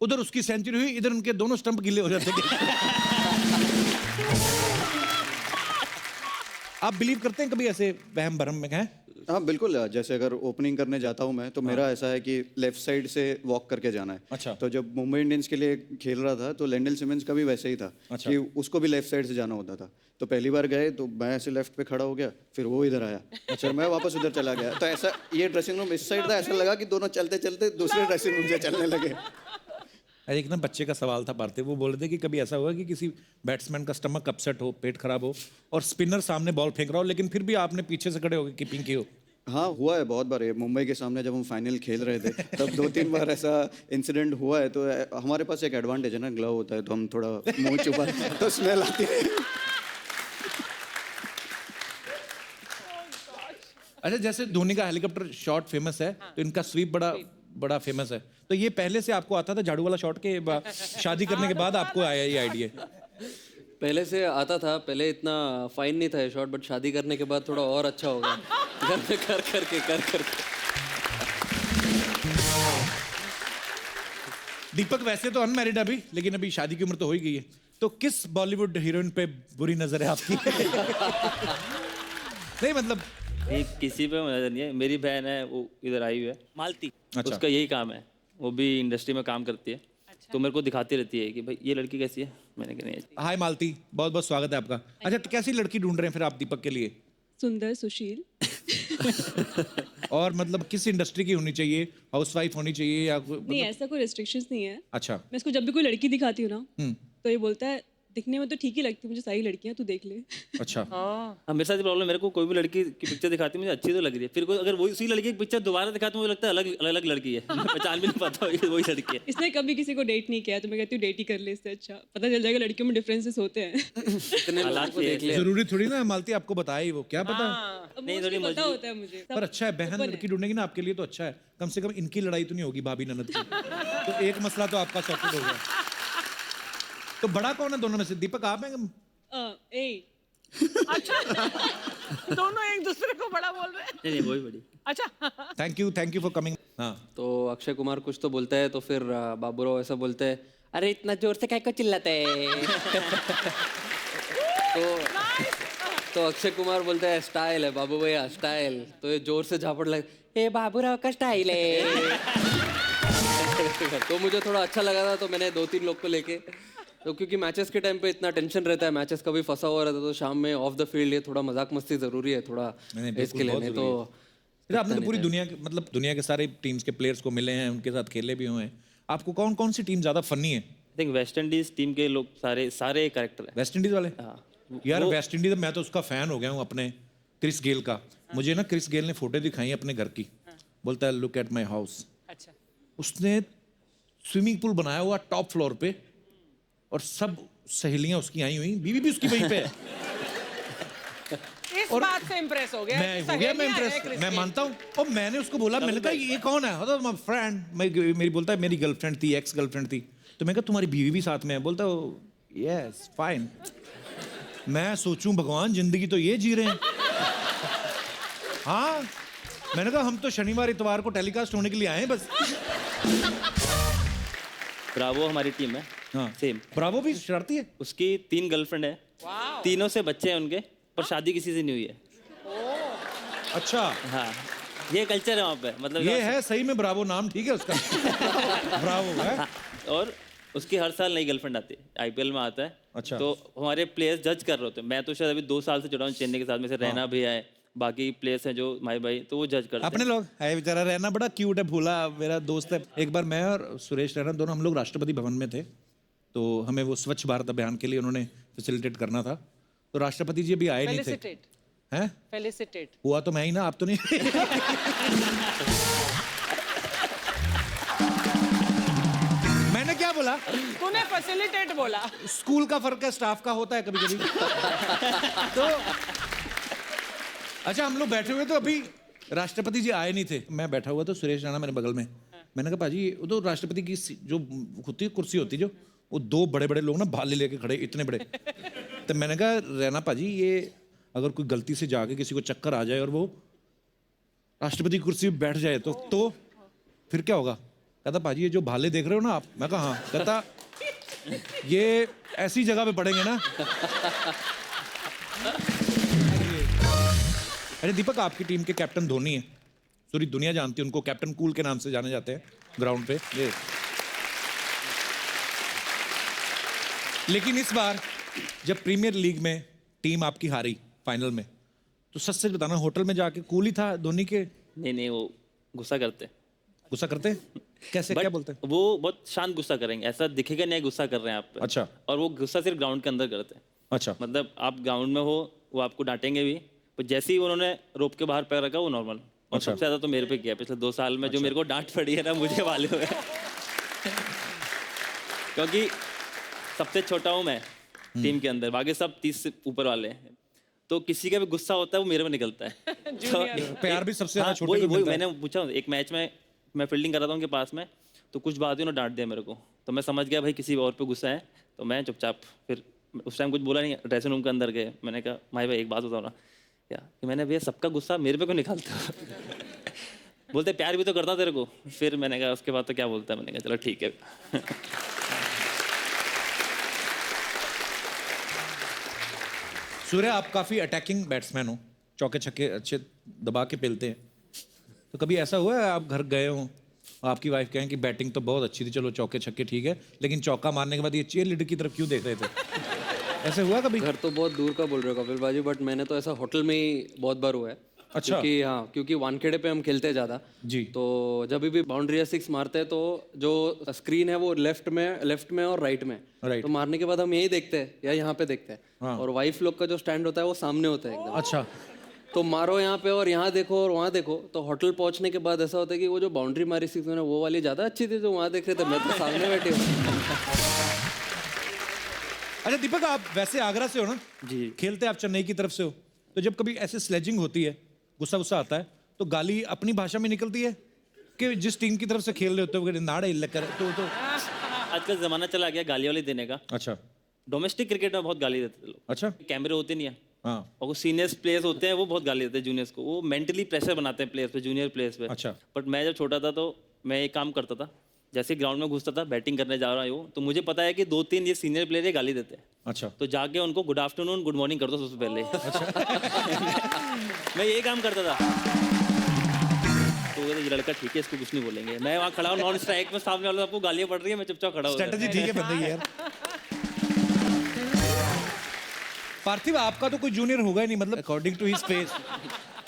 उधर उसकी सेंचुरी हुई, इधर उनके दोनों स्टंप गीले हो जाते हैं। आप बिलीव करते हैं कभी ऐसे वहम भरम में? हैं? हाँ बिल्कुल, जैसे अगर ओपनिंग करने जाता हूँ मैं, तो मेरा ऐसा है कि लेफ्ट साइड से वॉक करके जाना है। अच्छा। तो जब मुंबई इंडियंस के लिए खेल रहा था तो लेंडल सिमंस का भी वैसे ही था। अच्छा। कि उसको भी लेफ्ट साइड से जाना होता था। तो पहली बार गए तो मैं ऐसे लेफ्ट पे खड़ा हो गया, फिर वो इधर आया, अच्छा मैं वापस उधर चला गया। तो ऐसा, ये ड्रेसिंग रूम इस साइड था, ऐसा लगा कि दोनों चलते चलते दूसरे ड्रेसिंग रूम से चलने लगे। अरे एक ना बच्चे का सवाल था पार्थिव, वो बोल रहे थे कि कभी ऐसा हुआ कि किसी बैट्समैन का स्टमक अपसेट हो, पेट खराब हो, और स्पिनर सामने बॉल फेंक रहा हो, लेकिन फिर भी आपने पीछे से खड़े होकर कीपिंग की हो? हाँ हुआ है बहुत बार। ये मुंबई के सामने जब हम फाइनल खेल रहे थे तब 2-3 बार ऐसा इंसिडेंट हुआ है। तो हमारे पास एक एडवांटेज है ना, ग्लव होता है, तो हम थोड़ा मुंह छुपा तो स्मेल आती है। अच्छा, जैसे धोनी का हेलीकॉप्टर शॉट फेमस है, तो इनका स्वीप बड़ा फेमस है। तो ये पहले से आपको आता था झाड़ू वाला शॉट के शादी करने के बाद आपको आया ये आइडिया? पहले से आता था, पहले इतना फाइन नहीं था ये शॉट, बट शादी करने के बाद थोड़ा और अच्छा हो गया। घर में कर करके दीपक वैसे तो अनमैरिड अभी, लेकिन अभी शादी की उम्र तो हो ही गई है। तो किस बॉलीवुड हीरोइन पे बुरी नजर है आपकी? नहीं मतलब नहीं, किसी पे नजर नहीं है। मेरी बहन है, वो इधर आई हुई है, मालती। अच्छा। उसका यही काम है, वो भी इंडस्ट्री में काम करती है। तो मेरे को दिखाती रहती है कि भाई ये लड़की कैसी है। मैंने कहा नहीं। हाय मालती, बहुत बहुत स्वागत है आपका। अच्छा, तो कैसी लड़की ढूंढ रहे हैं फिर आप दीपक के लिए? सुंदर, सुशील। और मतलब किस इंडस्ट्री की होनी चाहिए? हाउसवाइफ होनी चाहिए या नहीं, ऐसा कोई रिस्ट्रिक्शंस नहीं है। अच्छा। मैं इसको जब भी कोई लड़की दिखाती हूँ ना, तो ये बोलता है दिखने में तो ठीक ही लगती है मुझे, सारी लड़कियां तू देख ले। अच्छा। हाँ, मेरे साथ प्रॉब्लम, मेरे को कोई भी लड़की की पिक्चर दिखाती है मुझे अच्छी तो लग रही है, फिर कोई अगर वही उसी लड़की की पिक्चर दोबारा दिखाती है मुझे लगता है अलग लड़की है। पहचान भी नहीं पाता वही लड़की है। इसने कभी किसी को डेट नहीं किया, तो मैं कहती हूँ डेट ही कर ले, इससे अच्छा पता चल जाएगा लड़कियों में डिफरेंसेस होते हैं। इतने लोगों को देख लिया। जरूरी थोड़ी ना मालती आपको बताए वो, क्या पता। नहीं, थोड़ी पता होता है मुझे। पर अच्छा है, बहन लड़की ढूंढेगी ना आपके लिए तो अच्छा है, कम से कम इनकी लड़ाई तो नहीं होगी भाभी ननद की। तो एक मसला तो आपका सॉर्टेड हो गया। तो बड़ा कौन है दोनों में से? दीपक आप हैं? अच्छा, दोनों एक दूसरे को बड़ा बोल रहे हैं। नहीं, वही बड़ी। अच्छा। Thank you for coming. हाँ, तो अक्षय कुमार कुछ तो बोलता है, तो फिर बाबूराव ऐसा बोलते हैं, अरे इतना जोर से काय को चिल्लाते है। तो अक्षय कुमार बोलता है स्टाइल है बाबू भैया, स्टाइल। तो ये जोर से झापड़ लगे, ये बाबूराव का स्टाइल है। तो मुझे थोड़ा अच्छा लगा था, तो मैंने 2-3 लोग को लेके, तो क्योंकि मैचेस के टाइम पे इतना टेंशन रहता है, मैचेस कभी फंसा हुआ रहता है, तो शाम में ऑफ द फील्ड ये थोड़ा मजाक मस्ती जरूरी है थोड़ा इसके लिए। नहीं तो आपने तो पूरी दुनिया के मतलब दुनिया के सारे टीम्स के प्लेयर्स को मिले हैं, उनके साथ खेले भी हुए हैं। आपको कौन सी टीम ज्यादा फनी है? I think West Indies team के लोग सारे कैरेक्टर है। वेस्ट इंडीज वाले? हाँ। यार वेस्ट इंडीज, मैं तो उसका फैन हो गया हूँ अपने क्रिस गेल का। मुझे ना क्रिस गेल ने फोटो दिखाई अपने घर की, बोलता है लुक एट माई हाउस। अच्छा। उसने स्विमिंग पूल बनाया हुआ टॉप फ्लोर पे, और सब सहेलियां उसकी आई हुई, बीवी भी उसकी वहीं पे है। इस बात से इंप्रेस हो गया? मैं इंप्रेस, मैं मानता हूँ। और मैंने उसको बोला, मैंने कहा ये कौन है? My friend. मेरी बोलता है मेरी गर्लफ्रेंड थी, एक्स गर्लफ्रेंड थी। तो मैं कहा तुम्हारी बीवी भी साथ में है? बोलता यस फाइन। मैं सोचूं भगवान जिंदगी तो ये जी रहे हैं। हाँ, मैंने कहा हम तो शनिवार इतवार को टेलीकास्ट होने के लिए आए हैं बस। ब्रावो हमारी टीम है। हाँ, सेम। ब्रावो भी शरारती है। उसकी 3 गर्लफ्रेंड है, तीनों से बच्चे हैं उनके, पर शादी किसी से नहीं हुई है। अच्छा, हाँ, ये कल्चर है वहाँ पे, मतलब ये है सही में ब्रावो नाम, ठीक है उसका। ब्रावो है। हाँ, और उसकी हर साल नई गर्लफ्रेंड आती है, आईपीएल में आता है। अच्छा। तो हमारे प्लेयर्स जज कर रहे होते हैं। मैं तो शायद अभी 2 साल से जुड़ा हूँ चेन्नई के साथ में से, रहना भी है, बाकी प्लेयर्स हैं जो भाई तो वो जज करते अपने हैं। लोग है बेचारा, रहना बड़ा क्यूट है, भूला मेरा दोस्त है। एक बार मैं और सुरेश रैना दोनों हम लोग राष्ट्रपति भवन में थे, तो हमें वो स्वच्छ भारत अभियान के लिए उन्होंने फैसिलिटेट करना था, तो राष्ट्रपति जी अभी आए नहीं थे। फेलिसिटेट, हैं? फेलिसिटेट। हुआ तो मैं ही ना, आप तो नहीं। मैंने क्या बोला? तूने फैसिलिटेट बोला। स्कूल का फर्क है, स्टाफ का होता है कभी कभी। तो अच्छा, हम लोग बैठे हुए तो अभी राष्ट्रपति जी आए नहीं थे, मैं बैठा हुआ तो सुरेश राणा मेरे बगल में। मैंने कहा पाजी, वो तो राष्ट्रपति की जो होती है कुर्सी होती है, जो वो 2 बड़े बड़े लोग ना भाले लेके खड़े, इतने बड़े। तो मैंने कहा रैना पाजी, ये अगर कोई गलती से जाके किसी को चक्कर आ जाए और वो राष्ट्रपति की कुर्सी पे बैठ जाए तो फिर क्या होगा? कहता पाजी ये जो भाले देख रहे हो ना आप। मैं कहा हाँ। कहता ये ऐसी जगह पे पड़ेंगे ना। अरे दीपक, आपकी टीम के कैप्टन धोनी है, पूरी दुनिया जानती है उनको, कैप्टन कूल के नाम से जाने जाते हैं ग्राउंड पे। ये लेकिन इस बार जब प्रीमियर लीग में टीम आपकी हारी फाइनल में, तो सच सच बताना, होटल में जाके कूल ही था धोनी के? नहीं, वो गुस्सा करते। गुस्सा करते? कैसे, क्या बोलते? वो बहुत शांत गुस्सा करेंगे, ऐसा दिखेगा नहीं गुस्सा कर रहे हैं आप पे। अच्छा। और वो गुस्सा सिर्फ ग्राउंड के अंदर करते हैं। अच्छा। मतलब आप ग्राउंड में हो, वो आपको डांटेंगे भी, पर जैसे ही उन्होंने रोप के बाहर पैर रखा वो नॉर्मल। और सबसे ज्यादा तो मेरे पे किया पिछले 2 साल में, जो मेरे को डांट पड़ी है ना, मुझे वाले हुए। क्योंकि सबसे छोटा हूँ मैं टीम के अंदर, बाकी सब 30 से ऊपर वाले हैं, तो किसी का भी गुस्सा होता है वो मेरे में निकलता है। तो प्यार भी सबसे ज्यादा छोटे वही को मिलता है। मैंने पूछा, एक मैच में मैं फील्डिंग कर रहा था उनके पास में, तो कुछ बात ही उन्होंने डांट दिया मेरे को, तो मैं समझ गया भाई किसी और पे गुस्सा है, तो मैं चुपचाप, फिर उस टाइम कुछ बोला नहीं। ड्रेसिंग रूम के अंदर गए, मैंने कहा भाई एक बात बताओ ना, क्या कि मैंने भैया सबका गुस्सा मेरे पे क्यों निकालता? बोलते प्यार भी तो करता तेरे को। फिर मैंने कहा उसके बाद तो क्या बोलता है, मैंने कहा चलो ठीक है। सूर्य, आप काफी अटैकिंग बैट्समैन हो, चौके छक्के अच्छे दबा के पेलते हैं, तो कभी ऐसा हुआ है आप घर गए हो, आपकी वाइफ कहें कि बैटिंग तो बहुत अच्छी थी, चलो चौके छक्के ठीक है, लेकिन चौका मारने के बाद ये चीयर लीडर की तरफ क्यों देख रहे थे? ऐसे हुआ कभी? घर तो बहुत दूर का बोल रहे हो कपिल बाजी, बट मैंने तो ऐसा होटल में ही बहुत बार हुआ है। अच्छा। क्योंकि वानखेड़े पे हम खेलते हैं ज़्यादा जी। तो जब भी बाउंड्री या 6 मारते हैं तो जो स्क्रीन है वो लेफ्ट में और राइट में। राइट। तो मारने के बाद हम यही देखते हैं या यहाँ पे देखते हैं। हाँ। और वाइफ लोग का जो स्टैंड होता है वो सामने होता है एकदम। अच्छा। तो मारो यहाँ पे और यहाँ देखो और वहाँ देखो, तो होटल पहुँचने के बाद ऐसा होता है कि वो जो बाउंड्री मारी 6 में वो वाली ज़्यादा अच्छी थी, जो वहाँ देख रहे थे, मैं तो सामने बैठी हूँ। अच्छा दीपक, आप वैसे आगरा से हो ना? जी। खेलते आप चेन्नई की तरफ से हो, तो जब कभी ऐसे स्लेजिंग होती है, गुस्सा आता है, तो गाली अपनी भाषा में निकलती है कि जिस टीम की तरफ से खेल रहे होते हो नाड़ा हिल कर तो आजकल जमाना चला गया गाली वाली देने का। अच्छा। डोमेस्टिक क्रिकेट में बहुत गाली देते थे लोग। अच्छा। कैमरे होते नहीं है, हाँ। और वो सीनियर्स प्लेयर्स होते हैं वो बहुत गाली देते हैं जूनियर्स को, वो मेंटली प्रेशर बनाते हैं प्लेयर्स पे, जूनियर प्लेयर्स पे। अच्छा। बट मैं जब छोटा था तो मैं एक काम करता था, जैसे ग्राउंड में घुसता था, बैटिंग करने जा रहा हूँ, तो मुझे पता है कि 2-3 ये सीनियर प्लेयर ये गाली देते हैं। अच्छा। तो जाके उनको गुड आफ्टरनून गुड मॉर्निंग कर दो सबसे पहले। मैं यही काम करता था। तो वो कहते, ये लड़का ठीक है, इसको कुछ नहीं बोलेंगे। मैं वहाँ खड़ा हूँ नॉन स्ट्राइक में, सामने वाले सबको गालियाँ पड़ रही है, मैं चुपचाप खड़ा हूँ। स्ट्रेटजी ठीक है बंदे यार। पार्थिव, आपका तो कोई जूनियर होगा ही नहीं, मतलब अकॉर्डिंग टू हिज फेस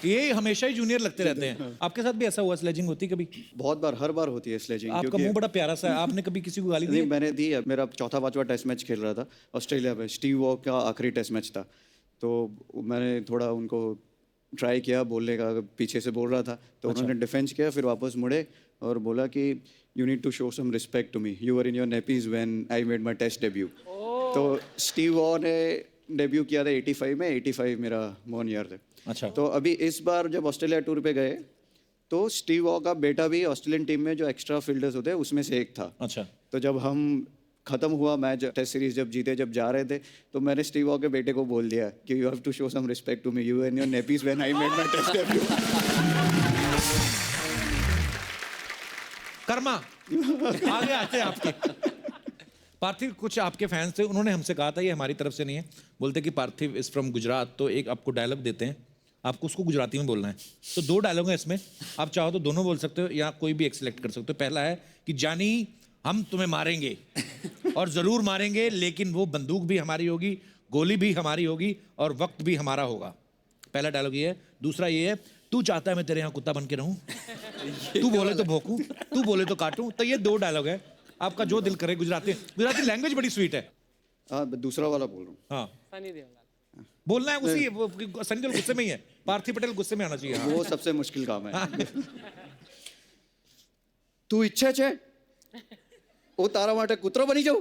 ये हमेशा ही जूनियर लगते रहते हैं। आपके साथ भी ऐसा हुआ, स्लेजिंग होती कभी? बहुत बार, हर बार होती है स्लेजिंग। आपका मुंह बड़ा प्यारा सा है, आपने कभी किसी को गाली दी? नहीं, मैंने दी है। मेरा 4था-5वां टेस्ट मैच खेल रहा था ऑस्ट्रेलिया में, स्टीव वॉ का आखिरी टेस्ट मैच था, तो मैंने थोड़ा उनको ट्राई किया बोलने का, पीछे से बोल रहा था तो उन्होंने डिफेंस किया, फिर वापस मुड़े और बोला कि you need to show some respect to me, you were in your nappies when I made my test debut. तो स्टीव वॉ ने डेब्यू किया था 85 में, 85 मेरा बोर्न ईयर थे। अच्छा। तो अभी इस बार जब ऑस्ट्रेलिया टूर पे गए तो स्टीव वॉ का बेटा भी ऑस्ट्रेलियन टीम में जो एक्स्ट्रा फील्डर्स होते हैं उसमें से एक था। अच्छा। तो जब हम खत्म हुआ मैच, टेस्ट सीरीज जब जीते, जब जा रहे थे, तो मैंने स्टीव वॉ के बेटे को बोल दिया कि you have to show some respect to me, you and your nappies when I made my test debut. कर्मा आगे आते हैं आपके। पार्थिव कुछ आपके फैंस थे, उन्होंने हमसे कहा था, ये हमारी तरफ से नहीं है, बोलते कि पार्थिव इज फ्रॉम गुजरात, तो एक आपको डायलॉग देते हैं, आपको उसको गुजराती में बोलना है। तो 2 डायलॉग हैं इसमें, आप चाहो तो दोनों बोल सकते हो या कोई भी एक सिलेक्ट कर सकते हो। पहला है कि जानी हम तुम्हें मारेंगे और ज़रूर मारेंगे, लेकिन वो बंदूक भी हमारी होगी, गोली भी हमारी होगी और वक्त भी हमारा होगा। पहला डायलॉग ये है। दूसरा ये है, तू चाहता है मैं तेरे यहाँ कुत्ता बन के रहूं, तू बोले तो भौंकूं, तू बोले तो काटूं। तो ये 2 डायलॉग है, आपका जो दिल करे। गुजराती लैंग्वेज बड़ी स्वीट है। हाँ, दूसरा वाला बोल रहा हूँ। हाँ, सनी देओल बोलना है उसी, सनी देओल गुस्से में ही है, पार्थिव पटेल गुस्से में आना चाहिए। हाँ। वो सबसे मुश्किल काम है। तू इच्छा छे ओ तारा माटे कुतरो बनी जाऊ।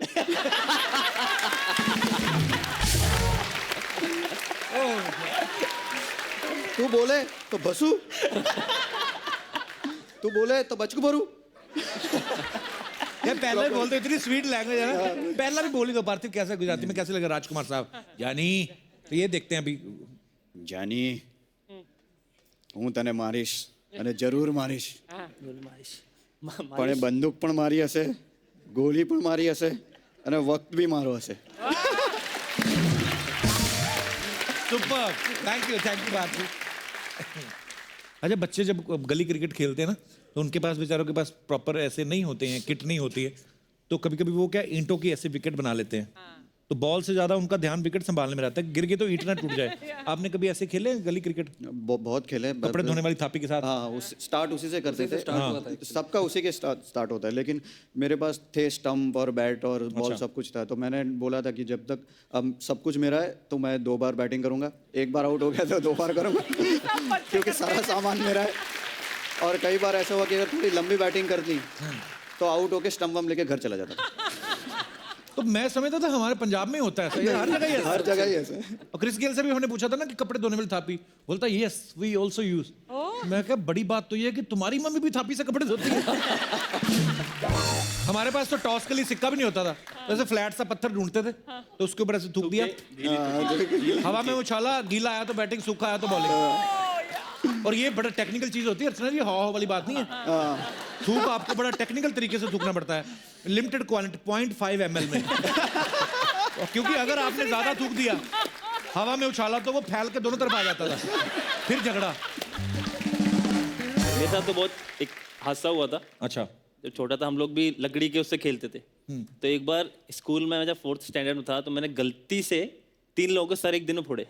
तू बोले तो बसू, तू बोले तो बचकू भरू। यार पहला भी बोलते, इतनी स्वीट लैंग्वेज है ना। पहला भी बोली दो पार्थिव, कैसा गुजराती में कैसे लगा राजकुमार साहब? यानी तो ये देखते हैं अभी। जानी હું તને મારીશ અને જરૂર મારીશ, પણ એ બંદૂક પણ મારી હશે, ગોળી પણ મારી હશે અને વખત બી મારો હશે। सुपर, थैंक यू पार्थिव। अच्छा, बच्चे जब गली क्रिकेट खेलते हैं ना, तो उनके पास बेचारों के पास प्रॉपर ऐसे नहीं होते हैं, किट नहीं होती है, तो कभी कभी वो क्या ईंटों की ऐसे विकेट बना लेते हैं। तो बॉल से ज्यादा उनका ध्यान विकेट संभालने में रहता है, गिर गए तो ईंट ना टूट जाए। आपने कभी ऐसे खेले गली क्रिकेट? बहुत खेले, कपड़े धोने वाली थापी के साथ। हाँ, स्टार्ट उसी से करते थे। सबका उसी के स्टार्ट होता है, लेकिन मेरे पास थे स्टंप और बैट और बॉल, सब कुछ था। तो मैंने बोला था कि जब तक अब सब कुछ मेरा है तो मैं 2 बार बैटिंग करूंगा, 1 बार आउट हो गया तो 2 बार करूंगा क्योंकि सारा सामान मेरा है। और कई बार ऐसा हुआ कि अगर थोड़ी लंबी बैटिंग कर दी तो आउट होके स्टंप वम लेके घर चला जाता था। तो मैं समझता था हमारे पंजाब में होता है ऐसा, ये हर जगह ही ऐसा है। हर जगह ही ऐसा है। और क्रिस गेल से भी हमने पूछा था ना कि कपड़े धोने वाली थापी, बोलता यस वी आल्सो यूज। मैं कहा बड़ी बात तो ये है कि तुम्हारी मम्मी भी थापी से कपड़े धोती है। हमारे पास तो टॉस के लिए सिक्का भी नहीं होता था, वैसे फ्लैट सा पत्थर ढूंढते थे तो उसके ऊपर ऐसे थूक दिया, हवा में उछाला, गीला आया तो बैटिंग, सूखा आया तो बॉलिंग। और ये बड़ा टेक्निकल चीज होती है अर्चना जी, हाव वाली बात नहीं है। थूक आपको बड़ा टेक्निकल तरीके से थूकना पड़ता है, लिमिटेड क्वांटिटी 0.5 ml में। क्योंकि अगर आपने ज्यादा थूक दिया, हवा में उछाला, तो वो फैल के दोनों तरफ आ जाता था, फिर झगड़ा। मेरे साथ तो बहुत एक हादसा हुआ था। अच्छा। जब छोटा था हम लोग भी लकड़ी के उससे खेलते थे। तो एक बार स्कूल में जब 4th स्टैंडर्ड में था, तो मैंने गलती से 3 लोगों के सर एक दिन में फोड़े।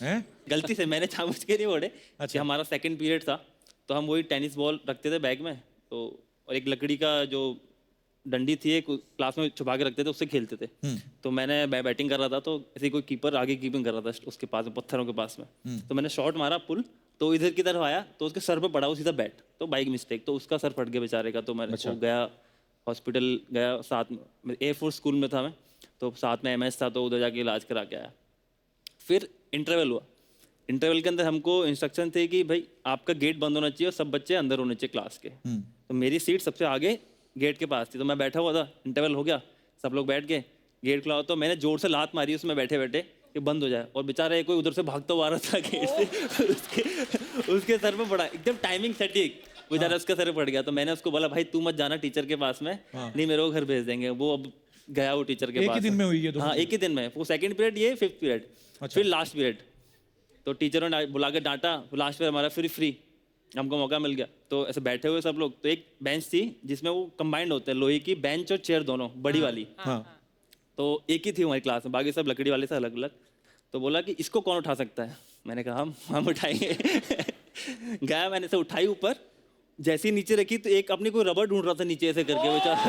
हैं? गलती से, मैंने जानबूझ के नहीं फोड़े। अच्छा। हमारा 2nd पीरियड था, तो हम वही टेनिस बॉल रखते थे बैग में, तो और एक लकड़ी का जो डंडी थी, एक क्लास में छुपा के रखते थे, उससे खेलते थे। तो मैं बैटिंग कर रहा था, तो ऐसे कोई कीपर आगे कीपिंग कर रहा था उसके पास में, पत्थरों के पास में। तो मैंने शॉट मारा पुल, तो इधर की तरफ आया, तो उसके सर पे पड़ा वो सीधा बैट, तो बाइक मिस्टेक, तो उसका सर फट गया बेचारे का। तो मैं गया हॉस्पिटल, गया साथ में, एयरफोर्स स्कूल में था मैं, तो साथ में MS था, तो उधर जाके इलाज करा के आया। फिर इंटरवल हुआ, इंटरवल के अंदर हमको इंस्ट्रक्शन थे कि भाई आपका गेट बंद होना चाहिए और सब बच्चे अंदर होने चाहिए क्लास के। तो मेरी सीट सबसे आगे गेट के पास थी, तो मैं बैठा हुआ था, इंटरवल हो गया, सब लोग बैठ गए, गेट खुला, तो मैंने जोर से लात मारी उसमें बैठे बैठे कि बंद हो जाए, और बेचारा कोई उधर से भागता हुआ आ रहा था गेट से, उसके सर पे पड़ा, एकदम टाइमिंग सटीक, बेचारा उसके सर पे पड़ गया। तो मैंने उसको बोला भाई तू मत जाना टीचर के पास में, नहीं मेरे को घर भेज देंगे। वो अब गया वो टीचर के पास। एक ही दिन में हुई है? हाँ, एक ही दिन में, वो 2nd पीरियड, ये 5th पीरियड। फिर लास्ट पीरियड, तो टीचरों ने बुला के डांटा, लास्ट पीरियड हमारा फ्री, हमको मौका मिल गया। तो ऐसे बैठे हुए सब लोग, तो एक बेंच थी जिसमें वो कंबाइंड होते हैं, लोहे की बेंच और चेयर दोनों, बड़ी वाली। तो एक ही थी हमारी क्लास में, बाकी सब लकड़ी वाले से अलग अलग। तो बोला कि इसको कौन उठा सकता है? मैंने कहा हम उठाएंगे। गया, मैंने से उठाई ऊपर, जैसे ही नीचे रखी तो एक अपनी कोई रबर ढूंढ रहा था नीचे ऐसे करके बेचारा।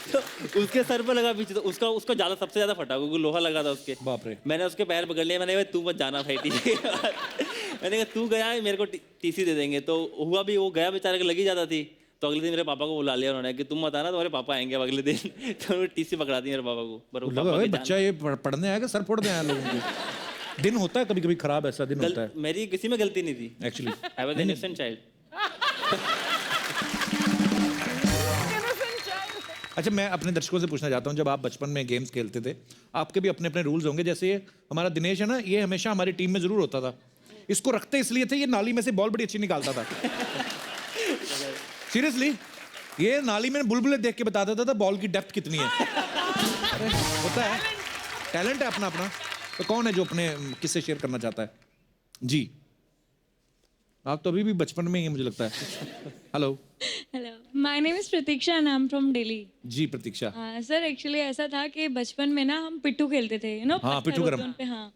तो उसके सर पे लगा पीछे, तो उसका ज्यादा, सबसे ज्यादा फटा, क्योंकि लोहा लगा था उसके। बाप रे। मैंने उसके पैर पकड़ लिया, मैंने कहा तू मत जाना भाई टीसी। मैंने कहा तू गया मेरे को टीसी दे देंगे। तो हुआ भी, वो गया बेचारे को लगी जाता थी। तो अगले दिन मेरे पापा को बुला लिया उन्होंने कि तुम मत आना, तुम्हारे पापा आएंगे अगले दिन। तो उन्होंने टीसी पकड़ा दी मेरे पापा को। पर बच्चा ये पढ़ने आएगा, सर फोड़ने आया लोगों को। दिन होता है कभी कभी खराब, ऐसा दिन होता है। मेरी किसी में गलती नहीं थी actually, I was an innocent child. अच्छा, मैं अपने दर्शकों से पूछना चाहता हूँ, जब आप बचपन में गेम्स खेलते थे, आपके भी अपने अपने रूल्स होंगे। जैसे ये हमारा दिनेश है ना, ये हमेशा हमारी टीम में जरूर होता था। इसको रखते इसलिए थे, ये नाली में से बॉल बड़ी अच्छी निकालता था। सीरियसली, ये नाली में बुलबुले देख के बता देता था बॉल की डेप्थ कितनी है। अरे होता है, टैलेंट है अपना अपना। तो कौन है जो अपने किससे शेयर करना चाहता है? जी, आप तो अभी भी बचपन में ही हैं मुझे लगता है। Hello. Hello, my name is Pratiksha and I am from Delhi. जी प्रतीक्षा। सर एक्चुअली ऐसा था कि बचपन में ना हम पिट्ठू खेलते थे, यू नो। हाँ, पिट्ठू गरम। पे हाँ,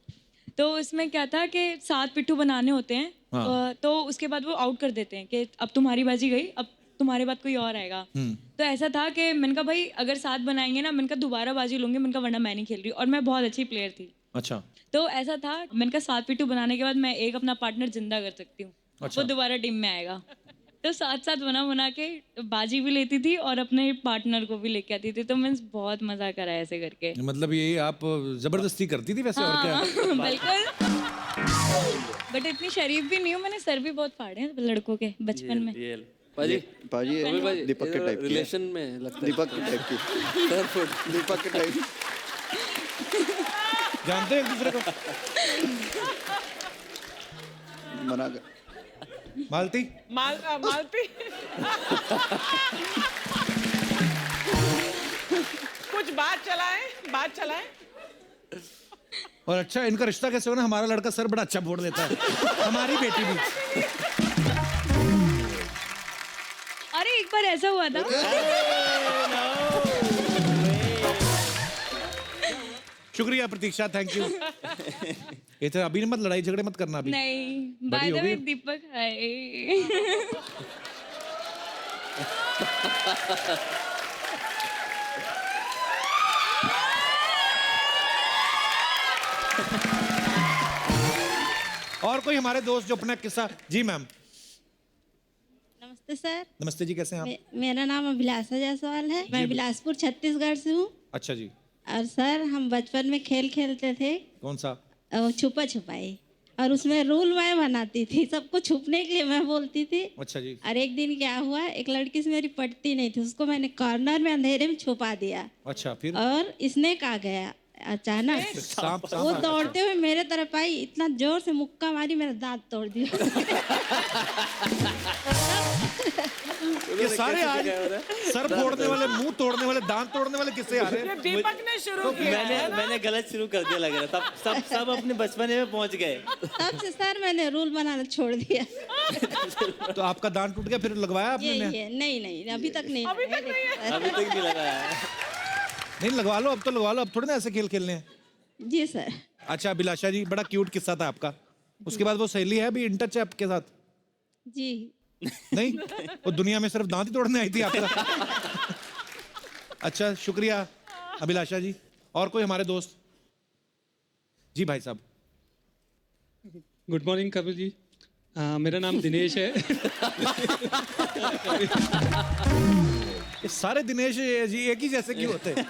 तो उसमें क्या था कि 7 पिट्ठू बनाने होते हैं। हाँ। तो उसके बाद वो आउट कर देते हैं कि अब तुम्हारी बाजी गई, अब तुम्हारे बाद कोई और आएगा। तो ऐसा था कि मैंने कहा भाई अगर 7 बनाएंगे ना, मैंने कहा दोबारा बाजी लूंगी, मैंने कहा वरना मैं नहीं खेल रही। और मैं बहुत अच्छी प्लेयर थी। अच्छा। तो ऐसा था, मैंने कहा 7 पिट्ठू बनाने के बाद मैं एक अपना पार्टनर जिंदा कर सकती हूँ। अच्छा। वो दोबारा टीम में आएगा। तो 7-7 बना के बाजी भी लेती थी और अपने पार्टनर को भी लेके आती थी। तो मैं बहुत मजा करा ऐसे करके। मतलब ये आप जबरदस्ती करती थी वैसे? और क्या? बिल्कुल। बट इतनी शरीफ भी नहीं हूँ, मैंने सर भी बहुत फाड़े हैं लड़कों के बचपन में। पाजी पाजी दीपक के टाइप की रिलेशन में लगता है। दीपक के टाइप की दीपक के टाइप। जानते हैं एक दूसरे को? मना कर। मालती? मालती कुछ बात चलाएं। और अच्छा इनका रिश्ता कैसे हो ना, हमारा लड़का सर बड़ा अच्छा फोड़ देता है, हमारी बेटी भी। अरे एक बार ऐसा हुआ था। शुक्रिया प्रतीक्षा, थैंक यू। ये तो अभी मत लड़ाई झगड़े मत करना अभी। नहीं, बाय द वे दीपक हाय। और कोई हमारे दोस्त जो अपना किस्सा? जी मैम। नमस्ते सर। नमस्ते जी, कैसे हैं आप? मेरा नाम अभिलाषा जायसवाल है। मैं बिलासपुर छत्तीसगढ़ से हूँ। अच्छा जी। और सर हम बचपन में खेल खेलते थे। कौन सा? छुपा छुपाई। और उसमें रूल मैं बनाती थी, सबको छुपने के लिए मैं बोलती थी। अच्छा जी। और एक दिन क्या हुआ, एक लड़की से मेरी पटती नहीं थी, उसको मैंने कॉर्नर में अंधेरे में छुपा दिया। अच्छा, फिर? और स्नेक आ गया अचानक। सांप। वो दौड़ते हुए मेरे तरफ आई, इतना जोर से मुक्का मारी, मेरा दांत तोड़ दिया। ये सारे आज सर फोड़ने वाले, मुंह तोड़ने वाले, दांत तोड़ने वाले किससे आ रहे हैं? दीपक ने शुरू किया। मैंने गलत शुरू कर दिया लग रहा था। सब अपने बचपने में पहुंच गए। तब से सर मैंने रूल बनाना छोड़ दिया। तो आपका दांत टूट गया, फिर लगवाया आपने? ये नहीं, अभी तक नहीं। अभी तक नहीं लगाया। नहीं लगवा लो, अब तो लगवा लो, अब थोड़े ना ऐसे खेल खेलने हैं। जी सर। अच्छा अभिलाषा जी, बड़ा क्यूट किस्सा था आपका। उसके बाद वो सहेली है अभी इन टच है आपके साथ? जी नहीं, वो दुनिया में सिर्फ दांत ही तोड़ने आई थी आपका। अच्छा शुक्रिया अभिलाषा जी। और कोई हमारे दोस्त? जी भाई साहब। Good morning Kapil ji. मेरा नाम दिनेश है। ये सारे दिनेश जी एक ही जैसे क्यों होते हैं?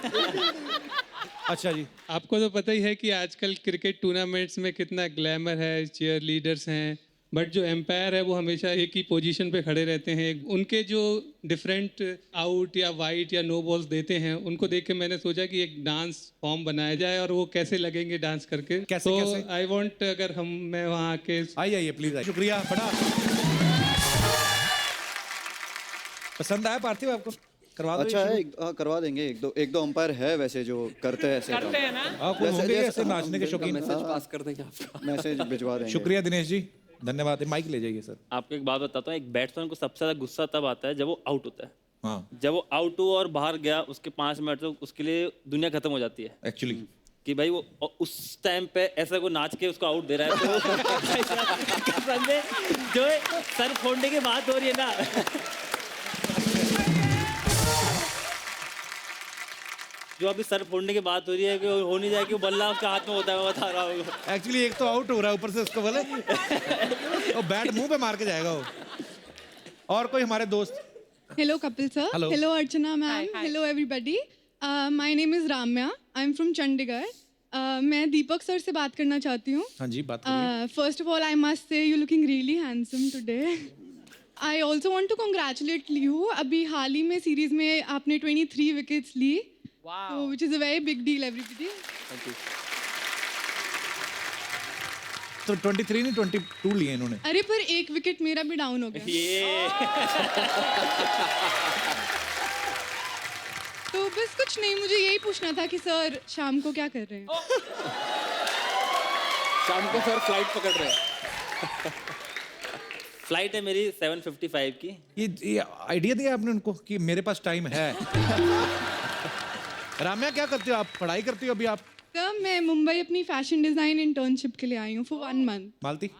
अच्छा जी। आपको तो पता ही है कि आजकल क्रिकेट टूर्नामेंट्स में कितना ग्लैमर है, चीयर लीडर्स हैं, बट जो एम्पायर है वो हमेशा एक ही पोजीशन पे खड़े रहते हैं। उनके जो डिफरेंट आउट या वाइट या नो बॉल्स देते हैं, उनको देख के मैंने सोचा कि एक डांस फॉर्म बनाया जाए और वो कैसे लगेंगे डांस करके। कैसे? आई वांट, अगर मैं वहाँ आके आइए प्लीज। शुक्रिया बड़ा। पसंद आया पार्थिव आपको? करवा दो। अच्छा है, करवा देंगे। एक दो अंपायर है वैसे जो करते हैं ऐसे काम। करते हैं ना। आपको होंगे ऐसे नाचने के शौकीन? मैसेज पास कर देंगे आपका। मैसेज भिजवा देंगे। शुक्रिया दिनेश जी, धन्यवाद। माइक ले जाइए सर। आपको एक बात बताता हूँ, एक बैट्समैन को सबसे ज्यादा गुस्सा तब आता है जब वो आउट होता है। हाँ। जब वो आउट हुआ और बाहर गया, उसके 5 मिनट तो उसके लिए दुनिया खत्म हो जाती है एक्चुअली। कि भाई वो उस टाइम पे ऐसा को नाच के उसको आउट दे रहा है तो कसम से जो है, सर फोड़ने की बात हो रही है ना, जो अभी सर फोड़ने की बात हो रही है कि हो नहीं जाए कि वो बल्ला उसके हाथ में होता है, मैं बता रहा हूँ। एक्चुअली एक तो आउट हो रहा है, ऊपर से उसको बोले वो बैट मुंह पे मार के जाएगा वो। और कोई हमारे दोस्त? Hello Kapil sir. Hello. Hello Archana ma'am. Hi. Hello everybody. My name is Ramya. I'm from Chandigarh. मैं दीपक सर से बात करना चाहती हूँ। हाँ जी, बात करिए। First of all, I must say you're looking really handsome today. I also want to congratulate you. अभी हाल ही में सीरीज में आपने 23 विकेट्स ली, so which is a very big deal everybody. Thank you. तो 23 नहीं 22 लिए इन्होंने। अरे पर एक विकेट मेरा भी डाउन हो गया। तो बस कुछ नहीं, मुझे यही पूछना था कि सर शाम को क्या कर रहे हैं? शाम को सर फ्लाइट पकड़ रहे हैं। फ्लाइट है मेरी 7:55 की। ये आइडिया दिया आपने उनको कि मेरे पास टाइम है। राम्या क्या करते हो आप? पढ़ाई करती हो अभी आप? सर मैं मुंबई अपनी फैशन डिज़ाइन इंटर्नशिप के लिए आई हूँ फॉर 1 month। मालती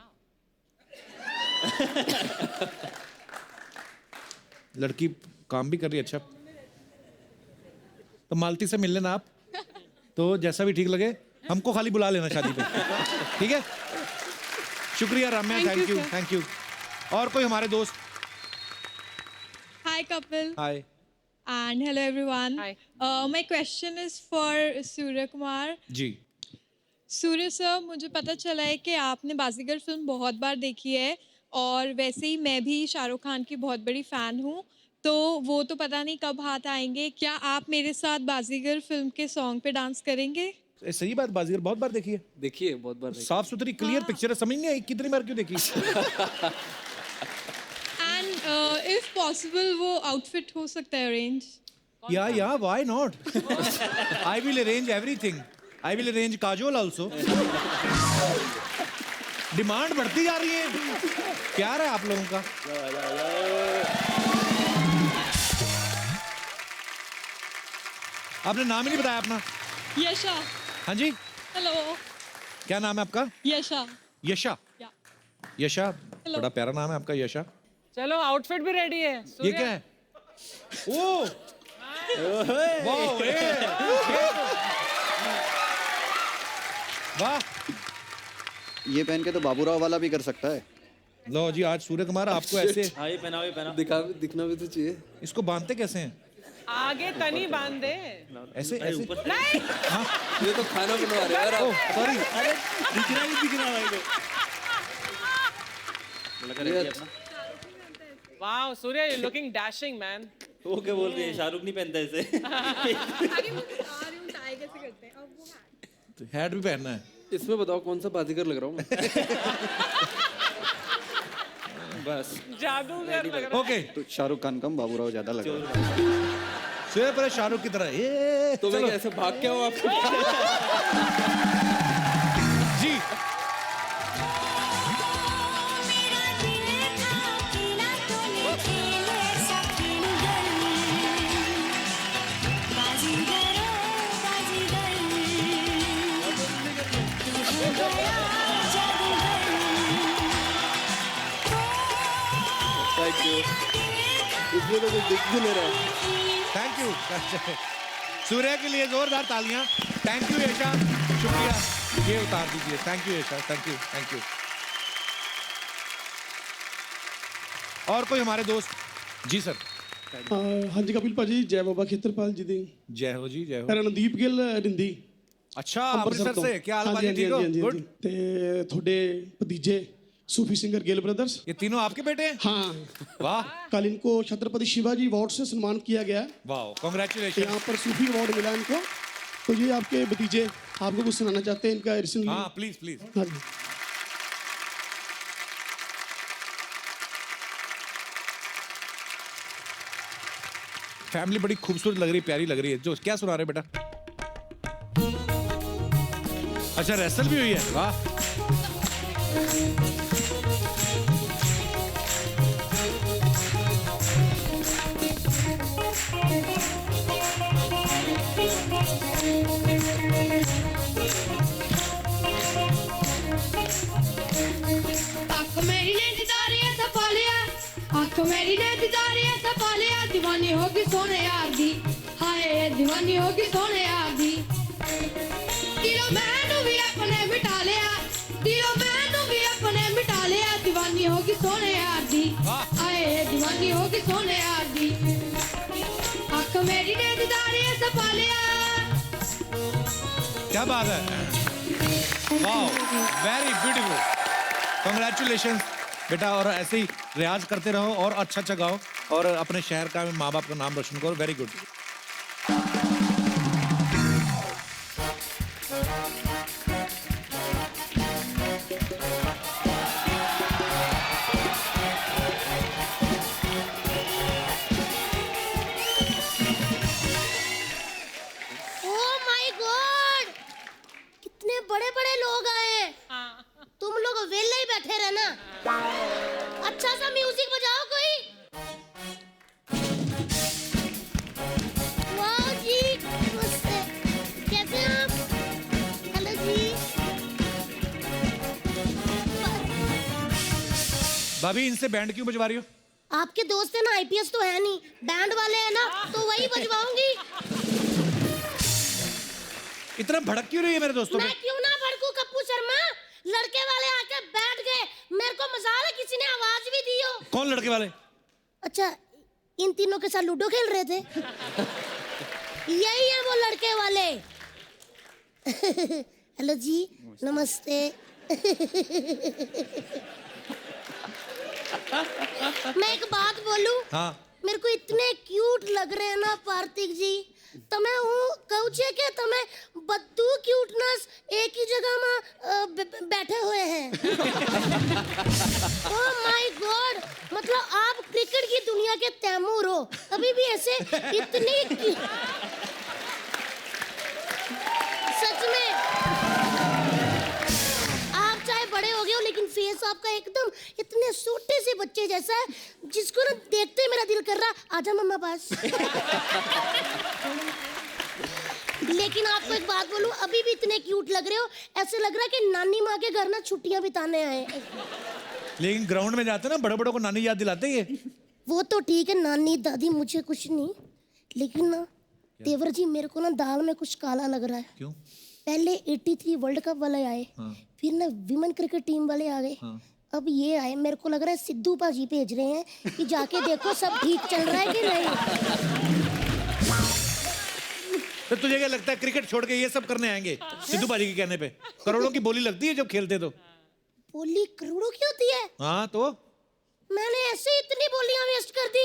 लड़की काम भी कर रही है। अच्छा, तो मालती से मिल लेना आप, तो जैसा भी ठीक लगे हमको खाली बुला लेना शादी पे, ठीक है? शुक्रिया राम्या, थैंक यू। और कोई हमारे दोस्त? Hi couple hi. and hello everyone. Hi. My question is for Surya Kumar. जी। सूर्य सर, मुझे पता चला है कि आपने बाजीगर फिल्म बहुत बार देखी है और वैसे ही मैं भी शाहरुख खान की बहुत बड़ी फ़ैन हूँ, तो वो तो पता नहीं कब हाथ आएंगे। क्या आप मेरे साथ बाजीगर फिल्म के सॉन्ग पे डांस करेंगे? सही बात, बाजीगर बहुत बार देखी है। देखिए बहुत बार देखी। साफ सुथरी क्लियर पिक्चर है, समझ नहीं आई कितनी बार क्यों देखी। एंड इफ पॉसिबल वो आउटफिट हो सकता है अरेंज? या why not? I will arrange everything. I will arrange Kajol also. Demand बढ़ती जा रही है, प्यार है आप लोगों का। आपने नाम ही नहीं बताया अपना। यशा। हाँ जी, हेलो। क्या नाम है आपका? यशा। यशा। यशा, बड़ा प्यारा नाम है आपका, यशा। चलो आउटफिट भी रेडी है। ये क्या है? ओ वाह, ये पहन के तो बाबूराव वाला भी कर सकता है। लो जी, आज सूर्य कुमार आपको ऐसे हाँ ये पहनाओ। दिखना भी तो चाहिए। इसको बांधते कैसे हैं? आगे तनी बांध दे। ऐसे ऐसे? नहीं, ये तो खाना बनवा रहे हैं यार आप। सॉरी, दिख रहा भाई को। Wow Surya, you looking dashing man. वो क्या बोल रही है, शाहरुख नहीं पहनता इसे। हैट भी पहनना है। इसमें बताओ कौन सा बाजीगर लग रहा हूँ मैं? बस जादूगर लग रहा है। ओके, तो शाहरुख खान कम बाबूराव ज्यादा लग रहा है। सूर्य पर शाहरुख की तरह ये तो मैं ऐसे भाग क्या हूँ आपको? जी। Thank you. इसमें तो कुछ दिख भी नहीं रहा है। Thank you. सूर्य के लिए जोरदार तालियां। थैंक यू यशा, शुक्रिया। ये उतार दीजिए। Thank you Yasha, thank you. और कोई हमारे दोस्त? जी सर। हाँ जी कपिल भाजी, जय बाबा खेतरपाल जी दी। जय हो जी, जय हो। मेरा नंदीप गिल रिंदी। अच्छा, अमृतसर से। क्या हाल है? ठीक हो? गुड। ते थोड़े भतीजे सूफी सिंगर गिल ब्रदर्स, ये तीनों आपके बेटे हैं? हाँ। वाह। कल इनको छत्रपति शिवाजी अवार्ड से सम्मान किया गया है। वाह, कांग्रेचुलेशन। यहाँ पर सूफी अवार्ड मिला इनको। तो ये आपके भतीजे आपको कुछ सुनाना चाहते हैं इनका रिसेंटली। हाँ प्लीज। हाँ जी। फैमिली बड़ी खूबसूरत लग रही है, प्यारी लग रही है। जो क्या सुना रहे बेटा? अच्छा, रेसल भी हुई है। वाह। दीवानी होगी सोने यार दी, हाय दीवानी होगी सोने यार दी। दिलों मैनू भी अपने मिटा लिया, दिलों मैनू भी अपने मिटा लिया। दीवानी होगी सोने यार दी, हाय दीवानी होगी सोने यार दी। आँख मेरी ने दीदार ये सपा लिया। क्या बात है, वाह, वेरी ब्यूटीफुल, कांग्रेचुलेशन बेटा। और ऐसे ही रियाज करते रहो और अच्छा गाओ और अपने शहर का, माँ बाप का नाम रोशन करो। Very good. बड़े बड़े लोग आए हैं, तुम लोग वेले ही बैठे रहना। अच्छा सा म्यूजिक बजाओ कोई। वाह जी, नमस्ते, कैसे हैं आप? हेलो जी। भाभी इनसे बैंड क्यों बजवा रही हो? आपके दोस्त है ना, आईपीएस तो है नहीं, बैंड वाले हैं ना, तो वही बजवाऊंगी। इतना भड़क क्यों रही है मेरे दोस्तों पे? मैं क्यों ना भड़कूं कप्पू शर्मा, लड़के वाले आके बैठ गए, मेरे को मजाल है किसी ने आवाज भी दी हो। कौन लड़के वाले? अच्छा, इन तीनों के साथ लूडो खेल रहे थे। यही है वो लड़के वाले। हेलो जी, नमस्ते। मैं एक बात बोलूं? हाँ। मेरे को इतने क्यूट लग रहे हैं ना पार्थिक जी, તમે હું કહું છે કે તમે બધું ક્યુટનેસ એક ही जगह में बैठे हुए हैं। ओह माय गॉड, मतलब आप क्रिकेट की दुनिया के तैमूर हो, अभी भी ऐसे इतनी सच में आप चाहे बड़े हो गए हो, लेकिन फेस आपका एकदम इतने छोटे से बच्चे जैसा है, जिसको ना देखते ही मेरा दिल कर रहा आजा मम्मा पास। लेकिन आपको एक बात बोलूं, अभी भी इतने क्यूट लग रहे हो, ऐसे लग रहा है कि नानी माँ के घर ना छुट्टियां बिताने आए। लेकिन ग्राउंड में जाते ना बड़े बड़ों को नानी याद दिलाते ये। वो तो ठीक है, नानी दादी मुझे कुछ नहीं, लेकिन ना तेवर जी मेरे को ना दाल में कुछ काला लग रहा है। क्यों? पहले 83 वर्ल्ड कप वाले आए, फिर ना विमेन क्रिकेट टीम वाले आ गए, अब ये आए। मेरे को लग रहा है सिद्धू पाजी भेज रहे हैं कि जाके देखो सब ठीक चल रहा है कि नहीं। तो तुझे क्या लगता है क्रिकेट छोड़ के ये सब करने आएंगे सिद्धू पाजी के कहने पे? करोड़ों की बोली लगती है जब खेलते तो। बोली करोड़ों की होती है? हाँ तो मैंने ऐसे इतनी बोलियां वेस्ट कर दी।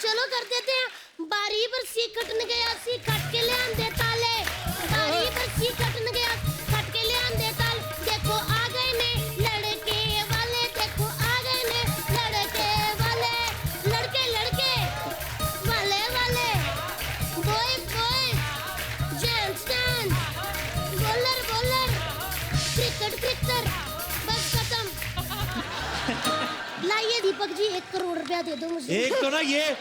चलो कर देते हैं। बारी पर सी खटन गया, सी खट के ले आंदे ताले, बारी पर सी खटन गया, खट के ले आंदे ताल। देखो आ गए ने लड़के वाले, देखो आ गए ने लड़के वाले, लड़के लड़के वाले वाले, boy boy, gents gents, bowler bowler, cricket cricketer, बस खत्म। लाइए दीपक जी 1 करोड़ रुपया दे दो मुझे। एक तो ना ये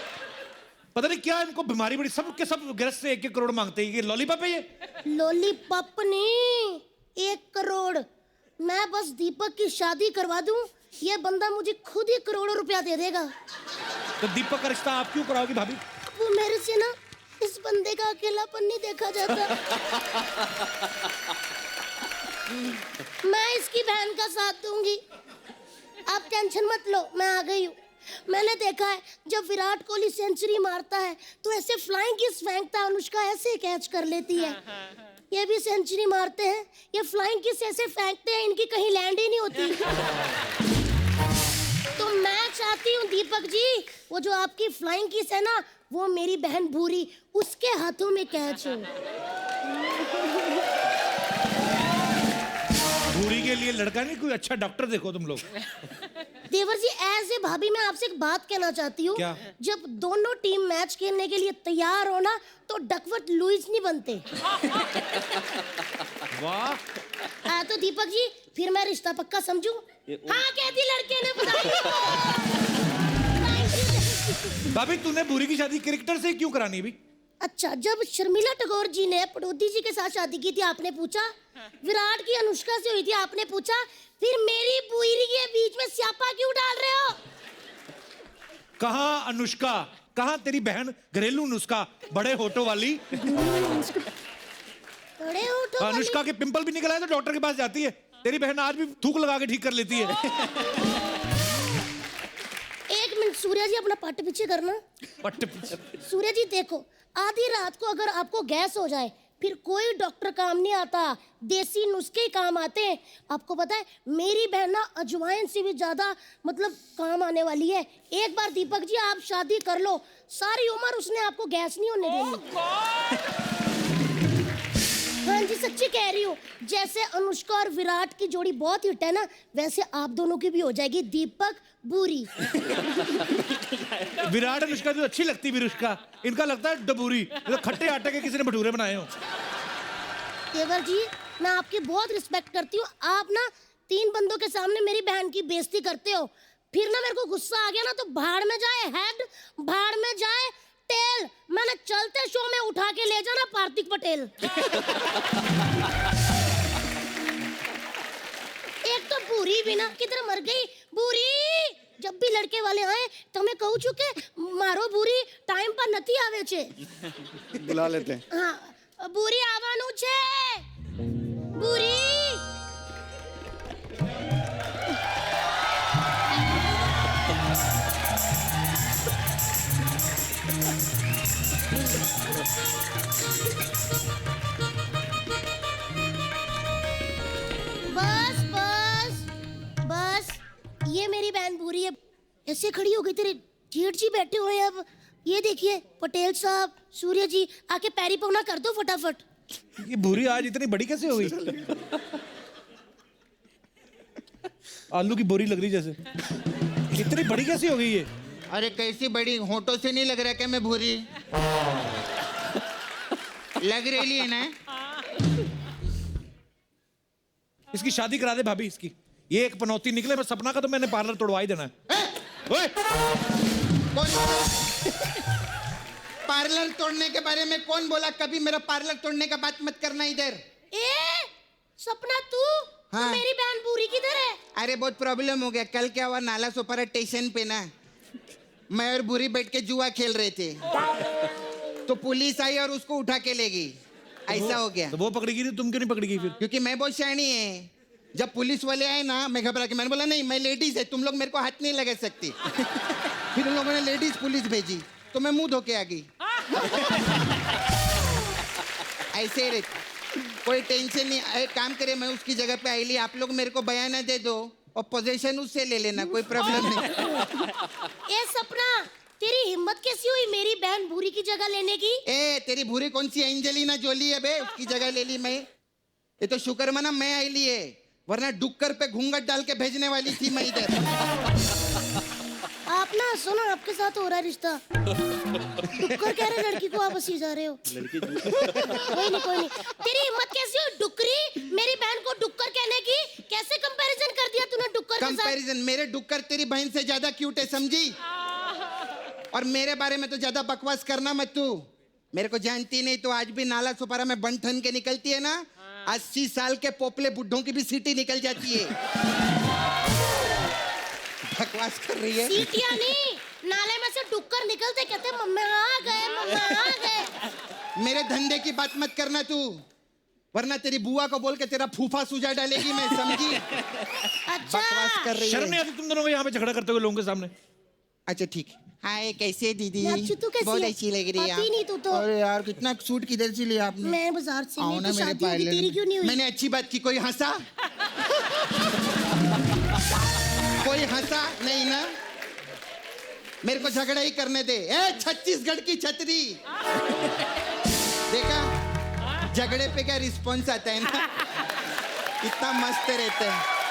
पता नहीं क्या इनको बीमारी बड़ी, सब के सब गिरफ्त से 1-1 करोड़ मांगते हैं। ये लॉलीपॉप है ये? लॉलीपॉप नहीं, 1 करोड़। मैं बस दीपक की शादी करवा दूं, ये बंदा मुझे खुद ही करोड़ों रुपया दे देगा। तो दीपक का रिश्ता आप क्यों कराओगी भाभी? वो मेरे से ना इस बंदे का अकेलापन नहीं देखा जाता। मैं इसकी बहन का साथ दूंगी, आप टेंशन मत लो, मैं आ गई हूँ। मैंने देखा है जब विराट कोहली सेंचुरी मारता है तो ऐसे फ्लाइंग किस फेंकता है, अनुष्का ऐसे कैच कर लेती है। ये भी सेंचुरी मारते हैं, ये फ्लाइंग किस ऐसे फेंकते हैं, इनकी कहीं लैंड ही नहीं होती। तो मैं चाहती हूँ दीपक जी, वो जो आपकी फ्लाइंग किस है ना, वो मेरी बहन भूरी, उसके हाथों में कैच हो। भूरी के लिए लड़का नहीं, कोई अच्छा डॉक्टर देखो तुम लोग। देवर जी एज ए भाभी मैं आपसे एक बात कहना चाहती हूँ, जब दोनों टीम मैच खेलने के लिए तैयार हो ना, तो डकवर्थ लुईस नहीं बनते। वाह। तो दीपक जी फिर मैं रिश्ता पक्का समझूं? हाँ कहती लड़के ने बताया। भाभी तूने भूरी की शादी क्रिकेटर से क्यों करानी भी? अच्छा, जब शर्मिला टैगोर जी ने पड़ोदी जी के साथ शादी की थी आपने पूछा, विराट की अनुष्का से हुई थी आपने पूछा, फिर मेरी बुरी के बीच में स्यापा क्यों डाल रहे हो? कहाँ अनुष्का, कहाँ तेरी बहन घरेलू नुस्खा, बड़े होठों वाली। बड़े होठों वाली? अनुष्का के पिंपल भी निकल आए तो डॉक्टर के पास जाती है, तेरी बहन आज भी थूक लगा के ठीक कर लेती है। एक मिनट सूर्या जी, अपना पट पीछे करना। पट पीछे? सूर्या जी देखो, आधी रात को अगर आपको गैस हो जाए, फिर कोई डॉक्टर काम नहीं आता, देसी नुस्खे ही काम आते हैं। आपको पता है मेरी बहन ना अजवाइन से भी ज्यादा मतलब काम आने वाली है। एक बार दीपक जी आप शादी कर लो, सारी उम्र उसने आपको गैस नहीं होने देनी। हाँ जी सच्ची कह रही हूँ, जैसे अनुष्का और विराट की जोड़ी बहुत हिट है ना, वैसे आप दोनों की भी हो जाएगी, दीपक बूरी। विराट अनुष्का तो अच्छी लगती, विरुष्का इनका लगता है डबूरी, तो खट्टे आटे के किसी ने भटूरे बनाए हो। तेवर जी, मैं आपकी बहुत रिस्पेक्ट करती हूँ। आप ना 3 बंदों के सामने मेरी बहन की बेइज्जती करते हो, फिर ना मेरे को गुस्सा आ गया ना तो भाड़ में जाए हेड, भाड़ में जाए टेल। मैंने चलते शो में उठा के ले जाना पार्थिक पटेल। एक तो बूरी भी ना किधर मर गई बूरी। जब भी लड़के वाले आए तो मैं कहूँ चुके मारो बूरी, टाइम पर नती आवे छे। बुला लेते हैं। हाँ, बूरी आवानू छे, बूरी। बस बस बस, ये मेरी बहन बूरी है। ऐसे खड़ी हो गई, तेरे जेठ जी बैठे हुए हैं। अब ये देखिए पटेल साहब, सूर्य जी, आके पैरी पौना कर दो फटाफट। ये बूरी आज इतनी बड़ी कैसे हो गई? आलू की बोरी लग रही जैसे। इतनी बड़ी कैसे हो गई ये? अरे कैसी बड़ी, होठों से नहीं लग रहा क्या मैं भूरी? लग रही है ना। इसकी शादी करा दे भाभी इसकी। ये एक पनौती निकले, मैं सपना का तो मैंने पार्लर तोड़वा ही देना है। ओए! पार्लर तोड़ने के बारे में कौन बोला? कभी मेरा पार्लर तोड़ने का बात मत करना इधर। सपना तू? हाँ। मेरी बहन बूरी किधर है? अरे बहुत प्रॉब्लम हो गया। कल क्या हुआ, नाला सोपारा स्टेशन पे ना मैं और बुरी बैठ के जुआ खेल रहे थे, तो पुलिस आई और उसको उठा के ले गई। ऐसा हो गया। तो वो पकड़ी गई, तुम क्यों नहीं पकड़ी गई फिर? क्योंकि मैं बहुत शैनी है। जब पुलिस वाले आए ना, मैं घबरा के मैंने बोला नहीं मैं लेडीज है, तुम लोग मेरे को हाथ नहीं लगा सकती। फिर उन लोगों ने लेडीज पुलिस भेजी तो मैं मुंह धो के आ गई। ऐसे ही रहते, कोई टेंशन नहीं। एक काम करे, मैं उसकी जगह पे आई ली, आप लोग मेरे को बयाना दे दो और पोजीशन उससे ले लेना, कोई प्रॉब्लम नहीं। ए सपना, तेरी हिम्मत कैसी हुई मेरी बहन भूरी की जगह लेने की? तेरी भूरी कौन सी एंजेलिना जोली है बे, उसकी जगह ले ली मैं। ये तो शुक्र मना मैं आई ली है, वरना डुक्कर पे घूंघट डाल के भेजने वाली थी मैं इधर। आप ना सुनो, आपके साथ हो रहा है रिश्ता। डुक्कर कह रहे लड़की को, आप हंसी जा रहे हो। कोई नहीं। तेरी हिम्मत कैसी हुई डुक्करी, मेरी बहन को डुक्कर कहने की? कैसे कंपैरिजन कर दिया तूने डुक्कर के साथ? कंपैरिजन? मेरे डुक्कर तेरी बहन से ज्यादा क्यूट है, समझी? और मेरे बारे में तो ज्यादा बकवास करना मत तू। मेरे को जानती नहीं तो आज भी नाला सुपारा में बन ठन के निकलती है ना, 80 साल के पोपले बुड्ढों की भी सीटी निकल जाती है। बकवास कर रही है। सीटियां नहीं, नाले में से डुक्कर निकलते कहते मम्मा आ गए, मम्मा आ गए। मेरे धंधे की बात मत करना तू, वरना तेरी बुआ को बोल के तेरा फूफा सुझा डालेगी मैं, समझी? अच्छा। बकवास कर रही है। शर्म नहीं आती तुम दोनों को यहाँ पे झगड़ा करते हुए लोगों के सामने? अच्छा ठीक है। हाय कैसे दीदी? अच्छी, तू कैसी बहुत है? अच्छी लग रही है। आती नहीं तू तो। अरे यार कितना सूट किधर से लिया आपने? मैं बाजार से। आओ मेरी ना तो मेरे शादी होगी, तेरी क्यों नहीं हुई? मैंने अच्छी बात की, कोई हंसा? कोई हंसा नहीं ना? मेरे को झगड़ा ही करने दे। छत्तीसगढ़ की छतरी देखा, झगड़े पे क्या रिस्पॉन्स आता है ना, इतना मस्त रहता है।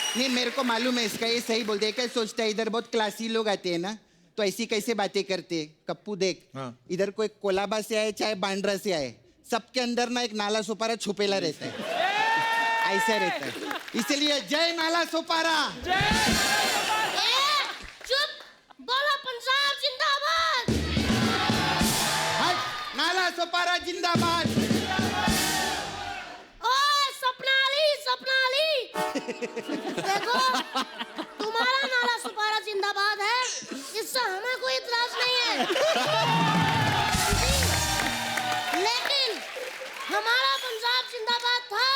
नहीं मेरे को मालूम है इसका, ये सही बोल दे। क्या सोचता है, इधर बहुत क्लासी लोग आते हैं ना, तो ऐसी कैसे बातें करते हैं। कप्पू देख, इधर कोई कोलाबा से आए चाहे बांद्रा से आए, सबके अंदर ना एक नाला सुपारा छुपेला रहता है, ऐसा रहता है। इसलिए जय नाला सुपारा। चुप, बोलो पंजाब जिंदाबाद। नाला सुपारा जिंदाबाद। सपना अली देखो, तुम्हारा नाला सुपारा जिंदाबाद है, इससे हमें कोई इतराज नहीं है। लेकिन हमारा पंजाब जिंदाबाद था,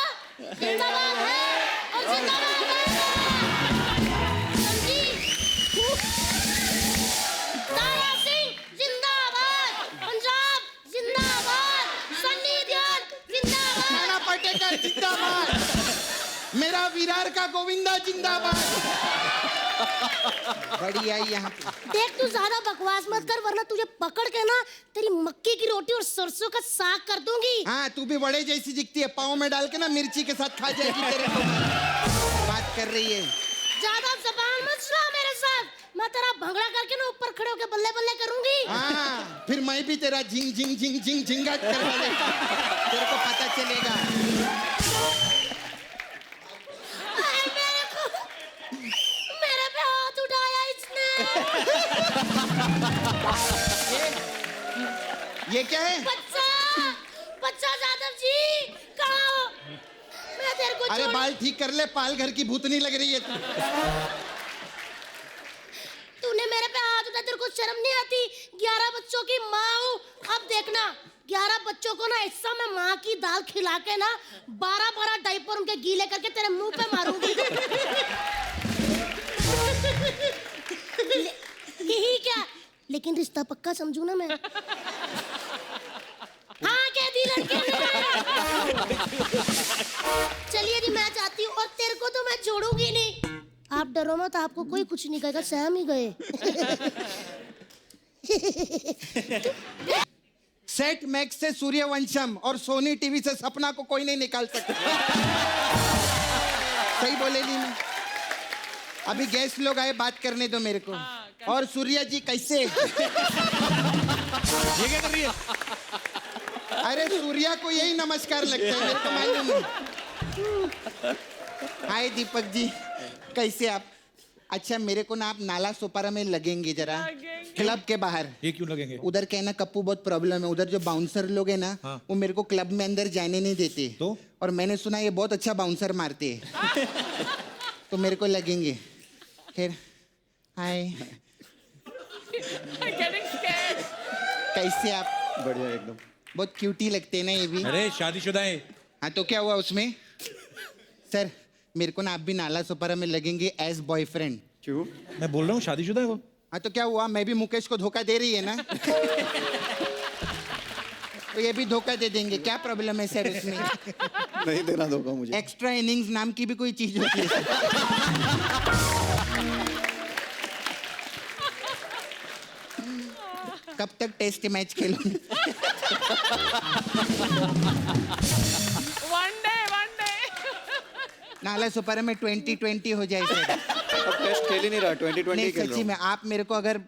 जिंदाबाद है और जिंदाबाद है। समझी? तारा सिंह जिंदाबाद, पंजाब जिंदाबाद, सन्नी देओल जिंदाबाद, नाना पाटेकर जिंदाबाद, मेरा विरार का गोविंदा जिंदाबाद। बड़ी आई यहाँ पे। देख तू ज्यादा बकवास मत कर, वरना तुझे पकड़ के ना तेरी मक्की की रोटी और सरसों का साग कर दूंगी। हाँ तू भी बड़े जैसी दिखती है, पाँव में डाल के ना मिर्ची के साथ खा जाएगी तेरे को। बात कर रही है। ज्यादा जबान मत चला मेरे साथ, मैं तेरा भंगड़ा करके ना ऊपर खड़े होके बल्ले बल्ले करूंगी। हाँ, फिर मैं भी तेरा झिंग झिंग झिंग झिंग झिंगा करवा देगा, तेरे को पता चलेगा। मेरे पे हाथ उठाया इसने। ये क्या है? बच्चा जादव जी कहाँ हो? मैं तेरे को अरे बाल ठीक कर ले, पाल घर की भूतनी लग रही है। तूने मेरे पे हाथ उठाया, तेरे को शर्म नहीं आती? 11 बच्चों की माँ हूँ। अब देखना 11 बच्चों को ना ऐसा मैं माँ की दाल खिला के ना 12 डायपर उनके गीले करके तेरे मुंह पे मारूंगी। यही क्या, लेकिन रिश्ता पक्का समझू ना मैं। हाँ कह दी लड़के ने। चलिए जी मैं जाती हूँ, और तेरे को तो मैं छोड़ूंगी नहीं। आप डरो मत, आपको कोई कुछ नहीं कहेगा, सहम ही गए। सेट मैक्स से सूर्यवंशम और सोनी टीवी से सपना को कोई नहीं निकाल सकता। सही बोले नहीं मैं? अभी गेस्ट लोग आए, बात करने दो मेरे को। और सूर्या जी कैसे? ये क्या कर रही है? अरे सूर्या को यही नमस्कार लगता है, मेरे को मालूम है। हाय दीपक जी, कैसे आप? अच्छा मेरे को ना आप नाला सोपारा में लगेंगे जरा, क्लब के बाहर। ये क्यों लगेंगे? उधर क्या है ना कप्पू, बहुत प्रॉब्लम है उधर। जो बाउंसर लोग हैं ना, हाँ। वो मेरे को क्लब में अंदर जाने नहीं देते। तो? और मैंने सुना ये बहुत अच्छा बाउंसर मारते हैं। तो मेरे को लगेंगे। खैर हाय, कैसे आप? बढ़िया एकदम। बहुत क्यूटी लगते हैं ना ये भी। अरे शादीशुदा है। हाँ तो क्या हुआ उसमें? सर मेरे को ना आप भी नाला सोपारा में लगेंगे एज बॉयफ्रेंड। क्यों? मैं बोल रहा हूँ शादीशुदा है वो। हाँ तो क्या हुआ, मैं भी मुकेश को धोखा दे रही है ना। तो ये भी धोखा दे देंगे, क्या प्रॉब्लम है सर उसमें? नहीं देना धोखा मुझे। एक्स्ट्रा इनिंग्स नाम की भी कोई चीज होती है। कब तक टेस्ट मैच खेलूंगी? One day. नाला सुपारा में 2020 हो जाए सर। अब टेस्ट खेल ही नहीं रहा, 2020 नहीं खेल रहा सच्ची हूँ। में, आप मेरे को अगर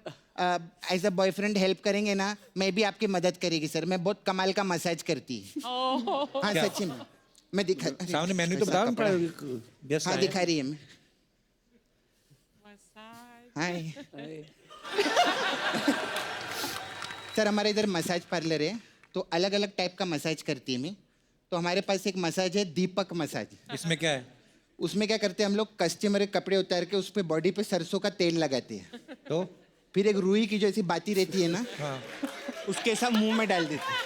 एज अ बॉयफ्रेंड हेल्प करेंगे ना, मैं भी आपकी मदद करेगी सर। मैं बहुत कमाल का मसाज करती हूँ। हाँ क्या? सच्ची में मैं दिखा, सामने मेन्यू तो ऐसा बताओ। कपड़ा। गेस्ट हाँ आए दिखा हैं। रही है मैं। हाय सर, हमारे इधर मसाज पार्लर है, तो अलग अलग टाइप का मसाज करती है मैं। तो हमारे पास एक मसाज है दीपक मसाज। इसमें क्या है? उसमें क्या करते हैं हम लोग, कस्टमर के कपड़े उतार के उस पे बॉडी पे सरसों का तेल लगाते हैं। तो फिर एक रुई की जो ऐसी बाती रहती है ना, हाँ। उसके साथ मुंह में डाल देते हैं।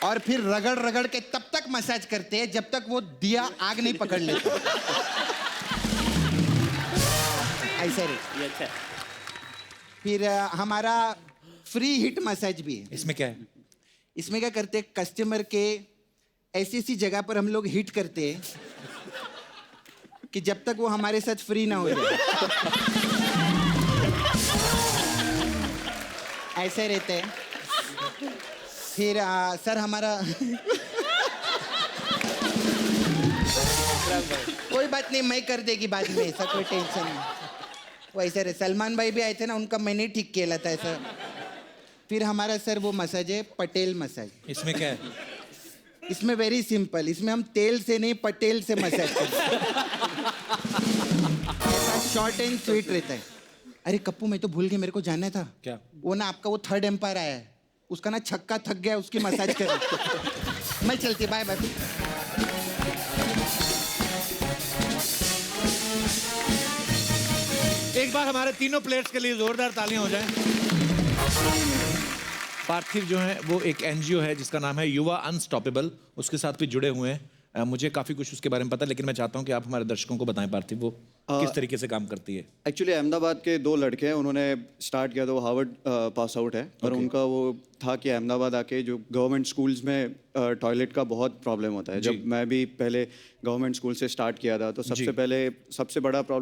और फिर रगड़ रगड़ के तब तक मसाज करते हैं जब तक वो दिया आग नहीं पकड़ लेता। ऐसा रे। ये अच्छा है। फिर हमारा फ्री हिट मसाज भी है। इसमें क्या है? इसमें क्या करते हैं, कस्टमर के ऐसी ऐसी जगह पर हम लोग हिट करते हैं कि जब तक वो हमारे साथ फ्री ना हो जाए। ऐसे रहते हैं। फिर सर हमारा कोई बात नहीं, मैं कर देगी बाद में, ऐसा कोई टेंशन नहीं। वो ऐसे रहे, सलमान भाई भी आए थे ना, उनका मैंने ठीक किया था ऐसा। फिर हमारा सर वो मसाज है पटेल मसाज। इसमें क्या है? इसमें वेरी सिंपल, इसमें हम तेल से नहीं पटेल से मसाज करते हैं। ऐसा शॉर्ट एंड स्वीट रहता है। अरे कप्पू मैं तो भूल गई, मेरे को जानना था। क्या? वो ना आपका वो थर्ड एम्पायर आया है, उसका ना छक्का थक गया, उसकी मसाज कर। मैं चलती, बाय बाय। एक बार हमारे तीनों प्लेयर्स के लिए जोरदार तालियां हो जाएं। पार्थिव जो है वो एक एनजीओ है जिसका नाम है युवा अनस्टॉपेबल, उसके साथ भी जुड़े हुए हैं। मुझे काफ़ी कुछ उसके बारे में पता है, लेकिन मैं चाहता हूं कि आप हमारे दर्शकों को बताएं पार्थिव वो किस तरीके से काम करती है। एक्चुअली अहमदाबाद के 2 लड़के हैं, उन्होंने स्टार्ट किया था, वो हार्वर्ड पास आउट है। और उनका वो था कि अहमदाबाद आके जो गवर्नमेंट स्कूल्स में टॉयलेट का बहुत प्रॉब्लम होता है। जब मैं भी पहले गवर्नमेंट स्कूल से स्टार्ट किया था, तो सबसे पहले सबसे बड़ा प्रॉब्लम